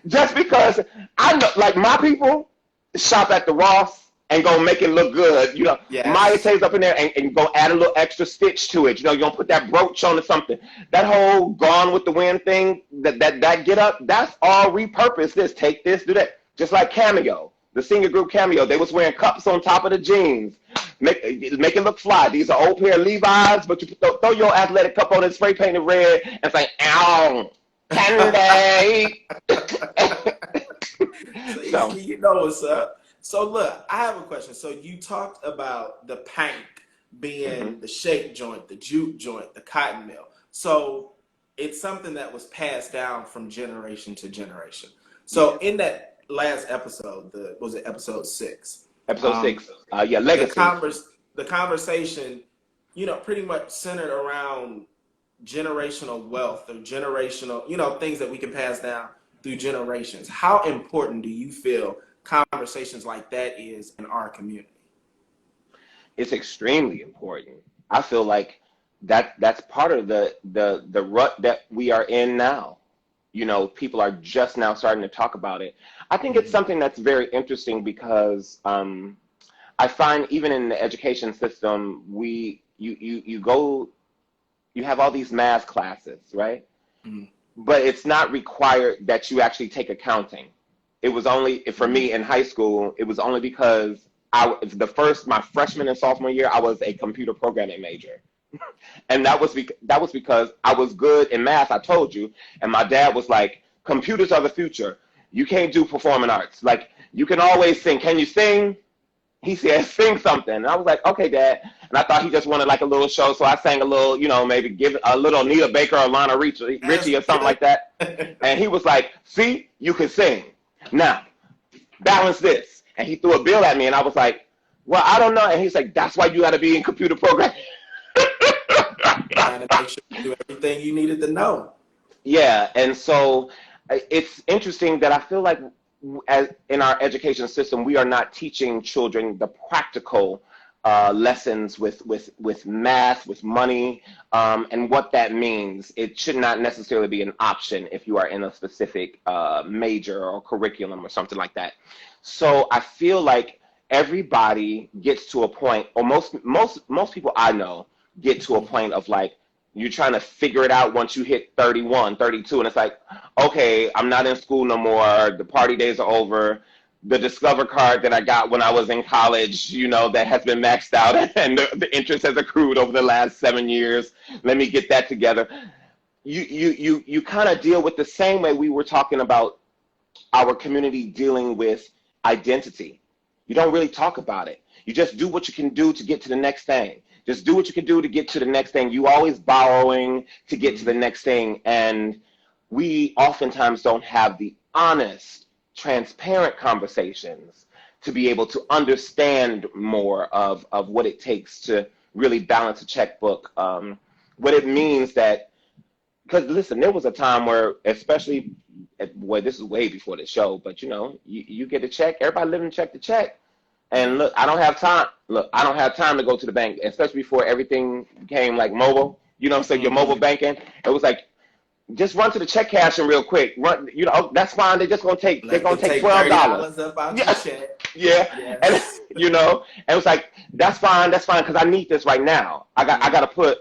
[SPEAKER 2] Just because I know, like my people shop at the Ross and go make it look good. You know, Maya
[SPEAKER 1] Yes.
[SPEAKER 2] takes up in there and go add a little extra stitch to it. You know, you're gonna put that brooch on or something. That whole Gone with the Wind thing, that get up, that's all repurposed. Take this, do that. Just like Cameo, the senior group Cameo, they was wearing cups on top of the jeans. Make it look fly. These are old pair of Levi's, but you throw your athletic cup on and spray painted red and say, ow, candy.
[SPEAKER 1] So
[SPEAKER 2] So,
[SPEAKER 1] you know what's up. So look, I have a question. So you talked about the pank
[SPEAKER 2] mhm,
[SPEAKER 1] being the shake joint, the juke joint, the cotton mill. So it's something that was passed down from generation to generation. So
[SPEAKER 2] yes.
[SPEAKER 1] in that last episode, was it episode 6?
[SPEAKER 2] Episode
[SPEAKER 1] Um,
[SPEAKER 2] 6. Yeah,
[SPEAKER 1] the
[SPEAKER 2] Legacy.
[SPEAKER 1] conversation, pretty much centered around generational wealth or generational, things that we can pass down through generations. How important do you feel conversations like that is in our community?
[SPEAKER 2] It's extremely important. I feel like that's part of the rut that we are in now. You know, people are just now starting to talk about it. I think it's
[SPEAKER 1] Mm-hmm.
[SPEAKER 2] something that's very interesting because I find even in the education system, you go, you have all these math classes, right?
[SPEAKER 1] Mm-hmm.
[SPEAKER 2] But it's not required that you actually take accounting. It was only for me in high school. It was only because my freshman and sophomore year I was a computer programming major, and that was because I was good in math. I told you, and my dad was like, computers are the future. You can't do performing arts. Like you can always sing. Can you sing? He said, sing something. And I was like, okay, Dad. And I thought he just wanted like a little show. So I sang a little, maybe give a little Anita Baker or Lana
[SPEAKER 1] That's
[SPEAKER 2] Richie or something
[SPEAKER 1] good.
[SPEAKER 2] like that. And he was like, see, you can sing. Now, balance this. And he threw a bill at me. And I was like, well, I don't know. And he's like, that's why you got to be in computer programming.
[SPEAKER 1] Trying to make sure you do everything you needed to know.
[SPEAKER 2] Yeah. And so it's interesting that I feel like as in our education system, we are not teaching children the practical lessons with math, with money, and what that means. It should not necessarily be an option if you are in a specific major or curriculum or something like that. So I feel like everybody gets to a point, or most people I know get to a point of like, you're trying to figure it out once you hit 31, 32, and it's like, okay, I'm not in school no more. The party days are over. The Discover card that I got when I was in college, that has been maxed out and the interest has accrued over the last 7 years. Let me get that together. You kind of deal with the same way we were talking about our community dealing with identity. You don't really talk about it. You just do what you can do to get to the next thing. Just do what you can do to get to the next thing. You always borrowing to get to the next thing. And we oftentimes don't have the honest, transparent conversations to be able to understand more of what it takes to really balance a checkbook, what it means that, because listen, there was a time where, especially, boy, this is way before the show, but you get a check, everybody living check to check. And look, I don't have time. Look, I don't have time to go to the bank, especially before everything became like mobile. So your mobile
[SPEAKER 1] Mm-hmm.
[SPEAKER 2] banking, it was like, just run to the check cashing real quick. Run, that's fine. They're
[SPEAKER 1] Let
[SPEAKER 2] gonna
[SPEAKER 1] them
[SPEAKER 2] take
[SPEAKER 1] take
[SPEAKER 2] $12.
[SPEAKER 1] $30 up out your
[SPEAKER 2] Yeah,
[SPEAKER 1] check.
[SPEAKER 2] yeah, and
[SPEAKER 1] Yes.
[SPEAKER 2] and it was like, that's fine, because I need this right now. I gotta put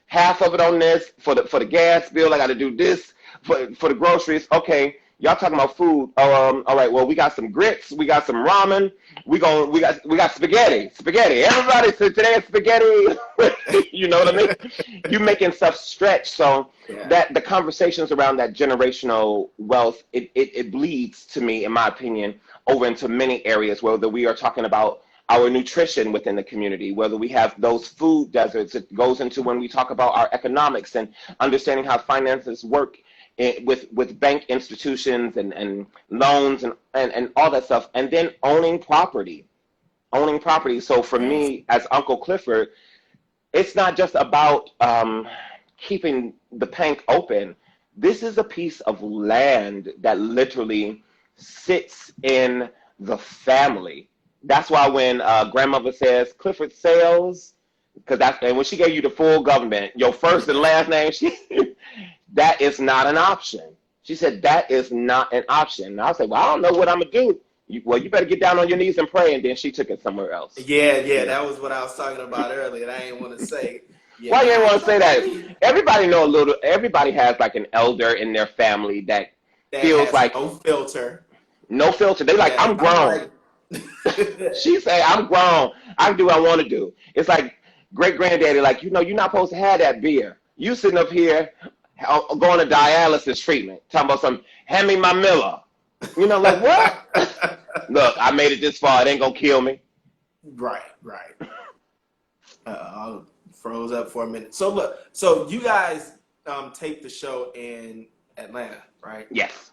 [SPEAKER 2] half of it on this for the gas bill. I gotta do this for the groceries. Okay, y'all talking about food. All right. Well, we got some grits. We got some ramen. We got spaghetti. Everybody said today is spaghetti. You know what I mean? You making stuff stretch. So
[SPEAKER 1] Yeah.
[SPEAKER 2] that the conversations around that generational wealth, it bleeds, to me, in my opinion, over into many areas, whether we are talking about our nutrition within the community, whether we have those food deserts. It goes into when we talk about our economics and understanding how finances work with bank institutions and loans and all that stuff, and then owning property. So for me, as Uncle Clifford, it's not just about keeping the bank open. This is a piece of land that literally sits in the family. That's why when grandmother says Clifford Sales, and when she gave you the full government, your first and last name, that is not an option. She said that is not an option. And I was like, well, I don't know what I'm gonna do. You better get down on your knees and pray. And then she took it somewhere else.
[SPEAKER 1] Yeah, that was what I was talking about earlier. I ain't want to say. Yeah,
[SPEAKER 2] why you didn't want to say that? Everybody know a little. Everybody has like an elder in their family that feels like
[SPEAKER 1] no filter.
[SPEAKER 2] No filter. They like, I'm grown. She say, I'm grown. I can do what I want to do. It's like great granddaddy, like, you're not supposed to have that beer. You sitting up here going to dialysis treatment, talking about some, hand me my Miller. Like, what? Look, I made it this far. It ain't gonna kill me.
[SPEAKER 1] Right. I froze up for a minute. So look, so you guys taped the show in Atlanta, right?
[SPEAKER 2] Yes.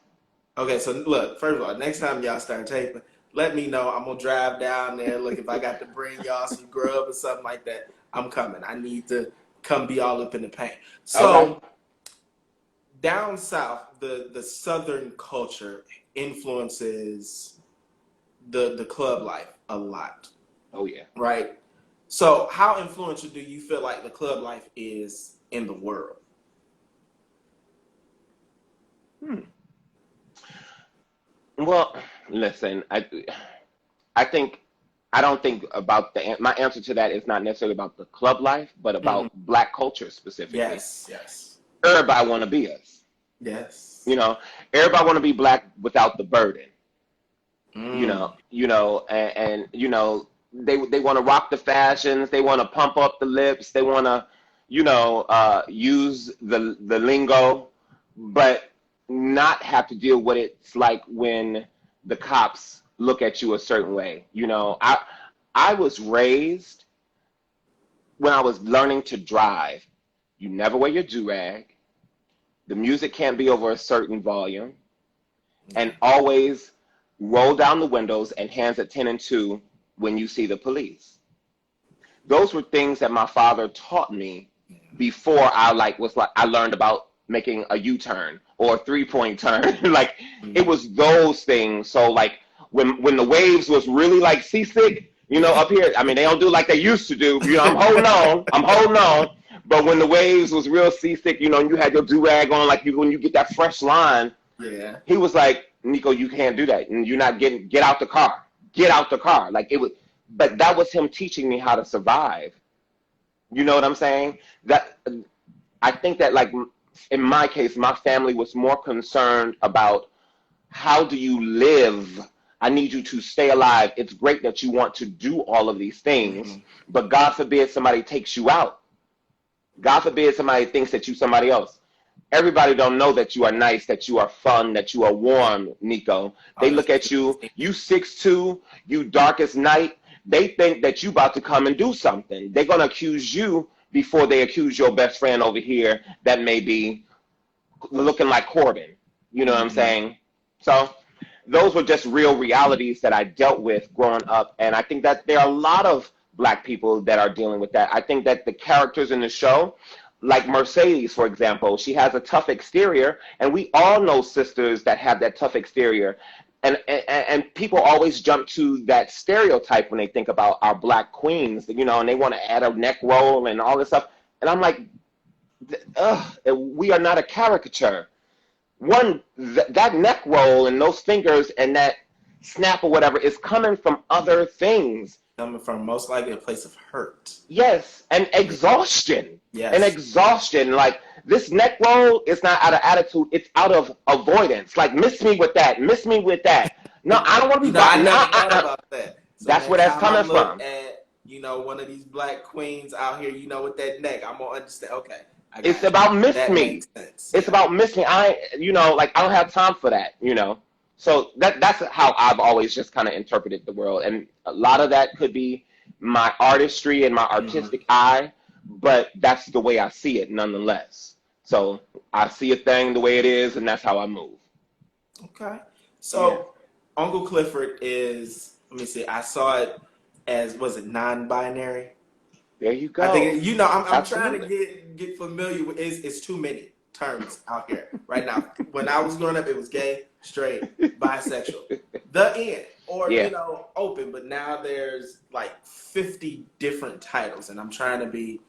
[SPEAKER 1] Okay, so look, first of all, next time y'all start taping, let me know. I'm gonna drive down there. Look, if I got to bring y'all some grub or something like that, I'm coming. I need to come be all up in the paint. So okay. Down south, the Southern culture influences the club life a lot.
[SPEAKER 2] Oh yeah.
[SPEAKER 1] Right. So how influential do you feel like the club life is in the world?
[SPEAKER 2] Well, listen, I don't think about my answer to that is not necessarily about the club life, but about Black culture specifically.
[SPEAKER 1] Yes.
[SPEAKER 2] Everybody want to be us.
[SPEAKER 1] Yes.
[SPEAKER 2] Everybody want to be Black without the burden. And they want to rock the fashions, they want to pump up the lips, they want to, use the lingo, but not have to deal with what it's like when the cops look at you a certain way. I was raised when I was learning to drive. You never wear your do-rag. The music can't be over a certain volume, and always roll down the windows and hands at 10 and 2 when you see the police. Those were things that my father taught me before I learned about making a U-turn or a 3-point turn. It was those things. So like when the waves was really like seasick, up here, I mean, they don't do like they used to do. I'm holding on. But when the waves was real seasick, and you had your do-rag on, like when you get that fresh line, he was like, Nicco, you can't do that. And you're not get out the car. Get out the car. But that was him teaching me how to survive. You know what I'm saying? I think that like, in my case, my family was more concerned about how do you live? I need you to stay alive. It's great that you want to do all of these things, but God forbid somebody takes you out. God forbid somebody thinks that you somebody else. Everybody don't know that you are nice, that you are fun, that you are warm, Nicco. They look at you, you 6'2", you dark as night. They think that you about to come and do something. They're going to accuse you before they accuse your best friend over here that may be looking like Corbin. You know what I'm saying? So those were just real realities that I dealt with growing up. And I think that there are a lot of Black people that are dealing with that. I think that the characters in the show, like Mercedes, for example, she has a tough exterior, and we all know sisters that have that tough exterior. And people always jump to that stereotype when they think about our Black queens, and they want to add a neck roll and all this stuff. And I'm like, we are not a caricature. That neck roll and those fingers and that snap or whatever is coming from other things.
[SPEAKER 1] Coming from most likely a place of hurt.
[SPEAKER 2] Yes, and exhaustion.
[SPEAKER 1] Yes.
[SPEAKER 2] And exhaustion. Like, this neck roll is not out of attitude, it's out of avoidance. Like, miss me with that. No, I don't want to be
[SPEAKER 1] I never thought about that. So
[SPEAKER 2] that's where that's coming from.
[SPEAKER 1] At, one of these Black queens out here, with that neck, I'm gonna understand. Okay.
[SPEAKER 2] It's about miss me. It's about miss me. I don't have time for that, So that's how I've always just kind of interpreted the world. And a lot of that could be my artistry and my artistic eye, but that's the way I see it nonetheless. So I see a thing the way it is, and that's how I move.
[SPEAKER 1] Okay.
[SPEAKER 2] Yeah.
[SPEAKER 1] So Uncle Clifford is, let me see, I saw it as, was it non-binary?
[SPEAKER 2] There you
[SPEAKER 1] I
[SPEAKER 2] go.
[SPEAKER 1] think, I'm trying to
[SPEAKER 2] Absolutely.
[SPEAKER 1] get familiar with, it's too many terms out here right now. When I was growing up, it was gay, straight, bisexual, the end, or,
[SPEAKER 2] Yeah.
[SPEAKER 1] open, but now there's like 50 different titles, and I'm trying to be,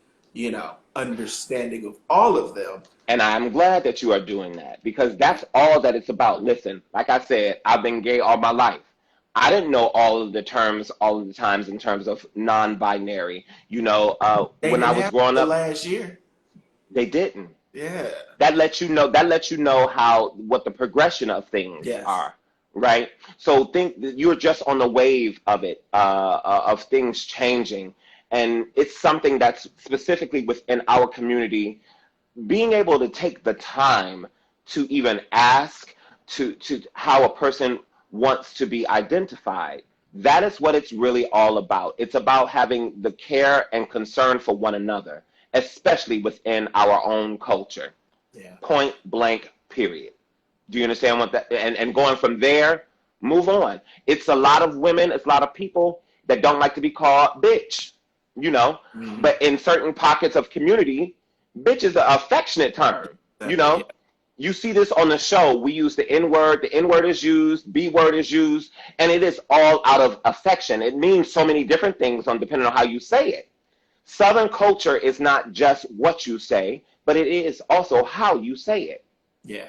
[SPEAKER 1] understanding of all of them.
[SPEAKER 2] And I'm glad that you are doing that because that's all that it's about. Listen, like I said, I've been gay all my life. I didn't know all of the terms all of the times in terms of non-binary.
[SPEAKER 1] They
[SPEAKER 2] When I
[SPEAKER 1] didn't
[SPEAKER 2] was
[SPEAKER 1] have
[SPEAKER 2] growing
[SPEAKER 1] the
[SPEAKER 2] up,
[SPEAKER 1] last year.
[SPEAKER 2] they didn't.
[SPEAKER 1] Yeah.
[SPEAKER 2] That lets you know. That lets you know how what the progression of things
[SPEAKER 1] Yes.
[SPEAKER 2] are, right? So think that you're just on the wave of it, of things changing, and it's something that's specifically within our community being able to take the time to even ask to how a person wants to be identified. That is what it's really all about. It's about having the care and concern for one another, especially within our own culture.
[SPEAKER 1] Yeah.
[SPEAKER 2] Point blank, period. Do you understand what that, and going from there, move on. It's a lot of women, it's a lot of people that don't like to be called bitch, you know,
[SPEAKER 1] Mm-hmm.
[SPEAKER 2] but in certain pockets of community, bitch is an affectionate term, you
[SPEAKER 1] Exactly. Yeah.
[SPEAKER 2] know. You see this on the show. We use the N word, the N word is used, B word is used, and it is all out of affection. It means so many different things on depending on how you say it. Southern culture is not just what you say, but it is also how you say it.
[SPEAKER 1] Yeah.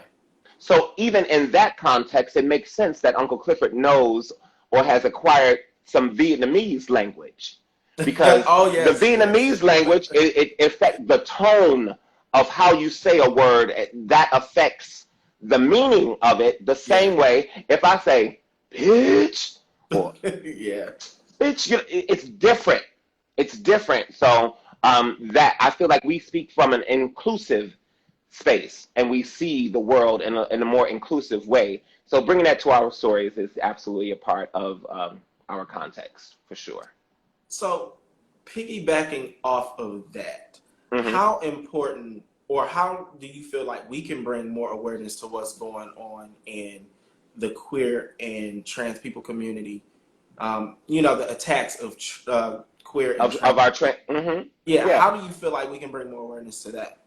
[SPEAKER 2] So even in that context, it makes sense that Uncle Clifford knows or has acquired some Vietnamese language because
[SPEAKER 1] Oh
[SPEAKER 2] the
[SPEAKER 1] yes, yes.
[SPEAKER 2] Vietnamese language, it affects the tone of how you say a word. That affects the meaning of it the
[SPEAKER 1] Yeah.
[SPEAKER 2] same way if I say bitch or
[SPEAKER 1] Yeah.
[SPEAKER 2] bitch, it's different. It's different. So that I feel like we speak from an inclusive space and we see the world in a more inclusive way. So bringing that to our stories is absolutely a part of our context for sure.
[SPEAKER 1] So, piggybacking off of that,
[SPEAKER 2] Hmm.
[SPEAKER 1] how important or how do you feel like we can bring more awareness to what's going on in the queer and trans people community? The attacks of queer and trans.
[SPEAKER 2] Of our trend. Hmm.
[SPEAKER 1] Yeah,
[SPEAKER 2] Yeah.
[SPEAKER 1] how do you feel like we can bring more awareness to that?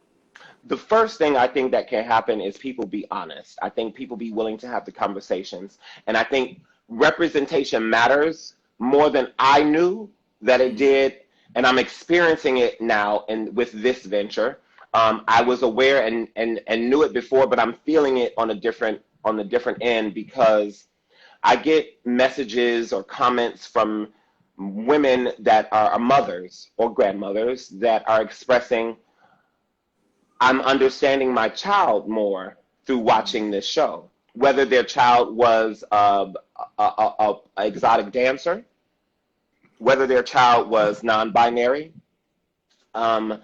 [SPEAKER 2] The first thing I think that can happen is people be honest. I think people be willing to have the conversations. And I think representation matters more than I knew that it
[SPEAKER 1] Mm.
[SPEAKER 2] did. And I'm experiencing it now and with this venture. I was aware and knew it before, but I'm feeling it on the different end because I get messages or comments from women that are mothers or grandmothers that are expressing I'm understanding my child more through watching this show. Whether their child was a exotic dancer, whether their child was non-binary, um,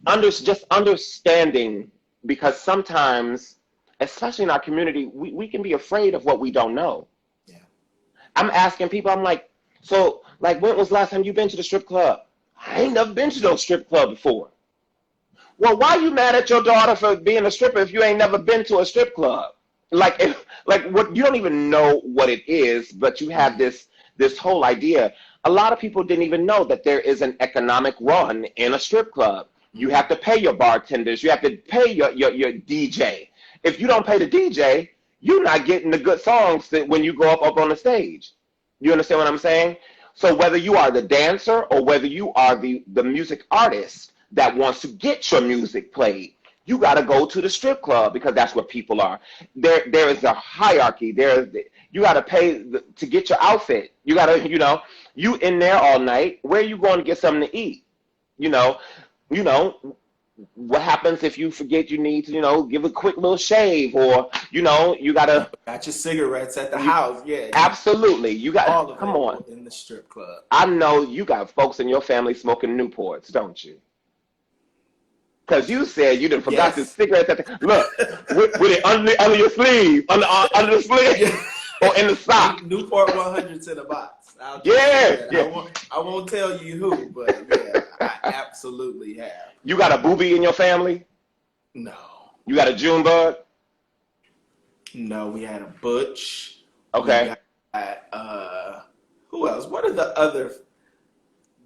[SPEAKER 2] just understanding because sometimes, especially in our community, we can be afraid of what we don't know.
[SPEAKER 1] Yeah.
[SPEAKER 2] I'm asking people, I'm like, so like when was the last time you been to the strip club? I ain't never been to no strip club before. Well, why you mad at your daughter for being a stripper if you ain't never been to a strip club? Like what you don't even know what it is, but you have
[SPEAKER 1] Mm.
[SPEAKER 2] this whole idea. A lot of people didn't even know that there is an economic run in a strip club. You
[SPEAKER 1] Mm.
[SPEAKER 2] have to pay your bartenders. You have to pay your DJ. If you don't pay the DJ, you're not getting the good songs when you go up on the stage. You understand what I'm saying? So whether you are the dancer or whether you are the music artist that wants to get your music played, you got to go to the strip club because that's where people are. There is a hierarchy. You got to pay to get your outfit. You got to you in there all night. Where are you going to get something to eat? You know, you know what happens if you forget you need to give a quick little shave or you got
[SPEAKER 1] You
[SPEAKER 2] to
[SPEAKER 1] got your cigarettes at the
[SPEAKER 2] you
[SPEAKER 1] house. Yeah, you
[SPEAKER 2] absolutely you got
[SPEAKER 1] all
[SPEAKER 2] come on.
[SPEAKER 1] available in the strip club.
[SPEAKER 2] I know you got folks in your family smoking Newports, don't you? Because you said you done forgot the
[SPEAKER 1] Yes.
[SPEAKER 2] cigarettes. Look, with it under your sleeve, under the sleeve,
[SPEAKER 1] Yeah.
[SPEAKER 2] or in the sock.
[SPEAKER 1] Newport 100s in a box. I'll just say
[SPEAKER 2] Yeah,
[SPEAKER 1] that.
[SPEAKER 2] yeah.
[SPEAKER 1] I won't tell you who, but yeah, I absolutely have.
[SPEAKER 2] You got a booby in your family?
[SPEAKER 1] No.
[SPEAKER 2] You got a June bug?
[SPEAKER 1] No, we had a Butch. We
[SPEAKER 2] Okay.
[SPEAKER 1] got who else? What are the other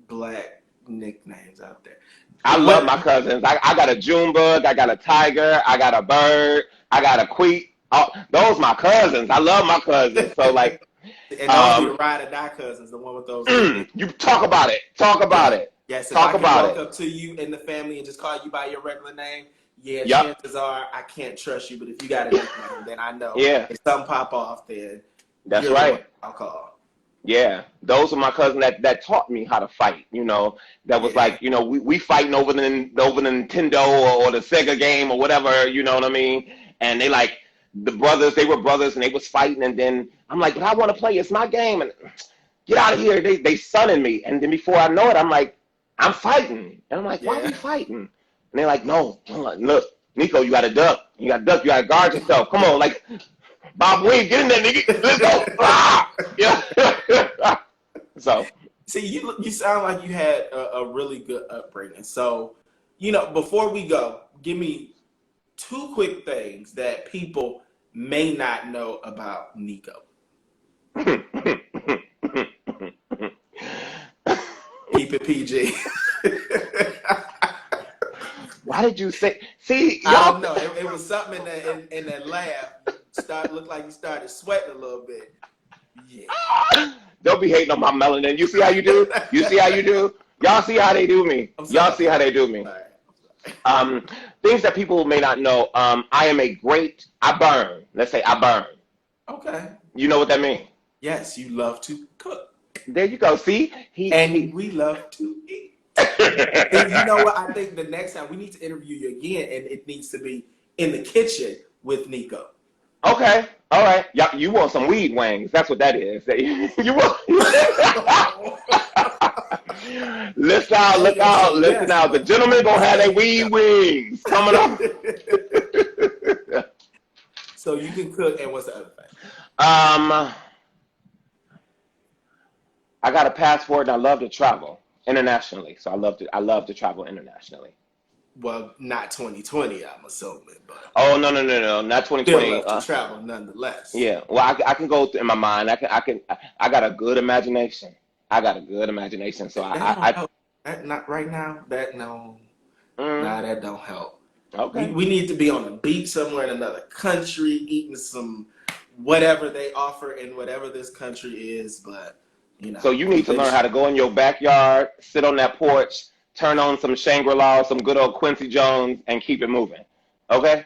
[SPEAKER 1] black nicknames out there?
[SPEAKER 2] I love
[SPEAKER 1] What?
[SPEAKER 2] my cousins. I got a June bug. I got a tiger. I got a bird. I got a queet. Oh, those my cousins. I love my cousins. So like,
[SPEAKER 1] And those be the
[SPEAKER 2] um,
[SPEAKER 1] ride or die cousins, the one with those big.
[SPEAKER 2] you talk about it. Talk about
[SPEAKER 1] Yeah.
[SPEAKER 2] it.
[SPEAKER 1] Yes, if I
[SPEAKER 2] Talk
[SPEAKER 1] can
[SPEAKER 2] about
[SPEAKER 1] walk
[SPEAKER 2] it.
[SPEAKER 1] up to you in the family and just call you by your regular name, yeah,
[SPEAKER 2] Yep.
[SPEAKER 1] chances are I can't trust you. But if you got a nickname, then I know
[SPEAKER 2] Yeah.
[SPEAKER 1] if something pop off, then
[SPEAKER 2] That's
[SPEAKER 1] you're the one
[SPEAKER 2] right.
[SPEAKER 1] I'll call.
[SPEAKER 2] Yeah, those are my cousins that taught me how to fight. That was
[SPEAKER 1] Yeah,
[SPEAKER 2] like, we fighting over the Nintendo or the Sega game or whatever. You know what I mean? And they like they were brothers, and they was fighting. And then I'm like, but I want to play. It's my game. And get out of here. They sunning me. And then before I know it, I'm like, I'm fighting. And I'm like, why are
[SPEAKER 1] yeah.
[SPEAKER 2] we fighting? And they're like, no. I'm like, look, Nico, you got to duck. You got to duck. You got to guard yourself. Come on, like Bob Wade, get in there, nigga. Let's go. Ah! Yeah. So,
[SPEAKER 1] See, you sound like you had a really good upbringing. So, before we go, give me two quick things that people may not know about Nicco. Keep it PG.
[SPEAKER 2] why did you say? See,
[SPEAKER 1] I
[SPEAKER 2] y'all.
[SPEAKER 1] don't know. It was something in that laugh. Looked like you started sweating a little bit. Yeah.
[SPEAKER 2] Don't be hating on my melanin. You see how you do? You see how you do? Y'all see how they do me?
[SPEAKER 1] I'm
[SPEAKER 2] Y'all
[SPEAKER 1] sorry.
[SPEAKER 2] see how they do me?
[SPEAKER 1] I'm sorry.
[SPEAKER 2] Things that people may not know. I burn. Let's say I burn.
[SPEAKER 1] Okay.
[SPEAKER 2] You know what that means?
[SPEAKER 1] Yes, you love to cook.
[SPEAKER 2] There you go. See,
[SPEAKER 1] And we love to eat. And you know what? I think the next time we need to interview you again, and it needs to be in the kitchen with Nicco.
[SPEAKER 2] Okay. All right. You want some weed wings? That's what that is. You want? Listen out!
[SPEAKER 1] Oh,
[SPEAKER 2] Look
[SPEAKER 1] yeah,
[SPEAKER 2] out!
[SPEAKER 1] so
[SPEAKER 2] Listen
[SPEAKER 1] yes,
[SPEAKER 2] out! The
[SPEAKER 1] but
[SPEAKER 2] gentleman gonna have their weed wings coming up.
[SPEAKER 1] So you can cook, and what's the other thing?
[SPEAKER 2] I got a passport, and I love to travel internationally. So I love to travel internationally.
[SPEAKER 1] Well, not 2020, I'm assuming, but
[SPEAKER 2] Oh no, not
[SPEAKER 1] still
[SPEAKER 2] 2020.
[SPEAKER 1] love to travel nonetheless.
[SPEAKER 2] Yeah. Well, I can go in my mind. I got a good imagination. I got a good imagination. So
[SPEAKER 1] That don't help. That not right now. That no,
[SPEAKER 2] mm,
[SPEAKER 1] nah, that don't help. We
[SPEAKER 2] okay.
[SPEAKER 1] we need to be on a beach somewhere in another country, eating some whatever they offer in whatever this country is. But
[SPEAKER 2] So you need
[SPEAKER 1] we've
[SPEAKER 2] to
[SPEAKER 1] been.
[SPEAKER 2] learn how to go in your backyard, sit on that porch, turn on some Shangri-La, some good old Quincy Jones, and keep it moving. Okay?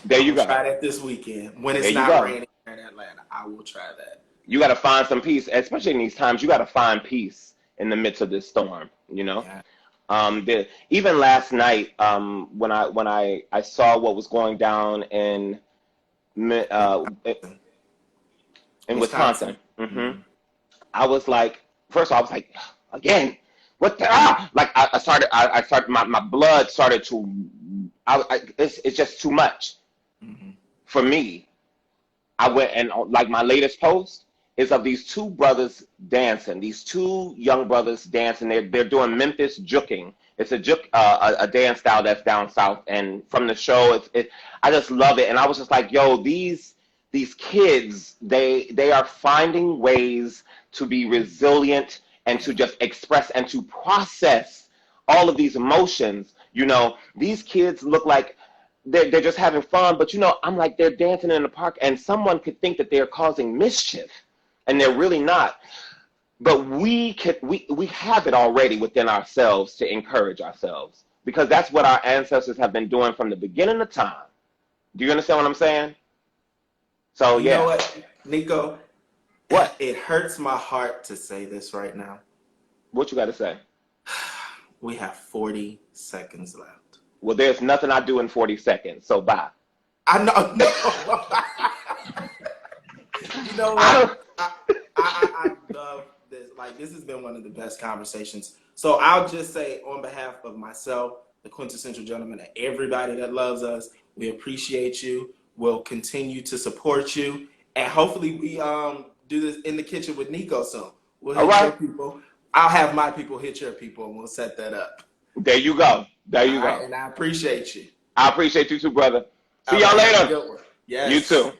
[SPEAKER 2] There
[SPEAKER 1] I'm
[SPEAKER 2] you
[SPEAKER 1] gonna
[SPEAKER 2] go.
[SPEAKER 1] try that this weekend when
[SPEAKER 2] There
[SPEAKER 1] it's
[SPEAKER 2] you
[SPEAKER 1] not
[SPEAKER 2] go.
[SPEAKER 1] raining in Atlanta. I will try that.
[SPEAKER 2] You got to find some peace, especially in these times. You got to find peace in the midst of this storm.
[SPEAKER 1] Yeah.
[SPEAKER 2] Even last night, when I saw what was going down in in Wisconsin,
[SPEAKER 1] Wisconsin. Mm.
[SPEAKER 2] I was like, first of all, I was like, again, what the like I started my blood started to it's just too much
[SPEAKER 1] Hmm.
[SPEAKER 2] for me. I went and like my latest post is of these two brothers dancing, these two young brothers dancing. They're doing Memphis juking. It's a juk a dance style that's down south, and from the show, I just love it. And I was just like, yo, these kids, they are finding ways to be resilient and to just express and to process all of these emotions. These kids look like they're just having fun, but I'm like, they're dancing in the park, and someone could think that they're causing mischief, and they're really not. But we have it already within ourselves to encourage ourselves, because that's what our ancestors have been doing from the beginning of time. Do you understand what I'm saying? So
[SPEAKER 1] You know
[SPEAKER 2] yeah.
[SPEAKER 1] what, Nicco?
[SPEAKER 2] What?
[SPEAKER 1] It hurts my heart to say this right now.
[SPEAKER 2] What you got to say?
[SPEAKER 1] We have 40 seconds left.
[SPEAKER 2] Well, there's nothing I do in 40 seconds, so bye.
[SPEAKER 1] I know. No. You know what? I love this. Like, this has been one of the best conversations. So I'll just say, on behalf of myself, the quintessential gentleman, and everybody that loves us, we appreciate you. We'll continue to support you, and hopefully we do this in the kitchen with Nicco soon. We'll
[SPEAKER 2] All
[SPEAKER 1] hit your
[SPEAKER 2] right.
[SPEAKER 1] people. I'll have my people hit your people, and we'll set that up.
[SPEAKER 2] There you go. There
[SPEAKER 1] All
[SPEAKER 2] you
[SPEAKER 1] right,
[SPEAKER 2] go.
[SPEAKER 1] and I appreciate you.
[SPEAKER 2] I appreciate you too, brother. See
[SPEAKER 1] All
[SPEAKER 2] y'all
[SPEAKER 1] right, have a
[SPEAKER 2] later.
[SPEAKER 1] good one.
[SPEAKER 2] You
[SPEAKER 1] Yes.
[SPEAKER 2] too.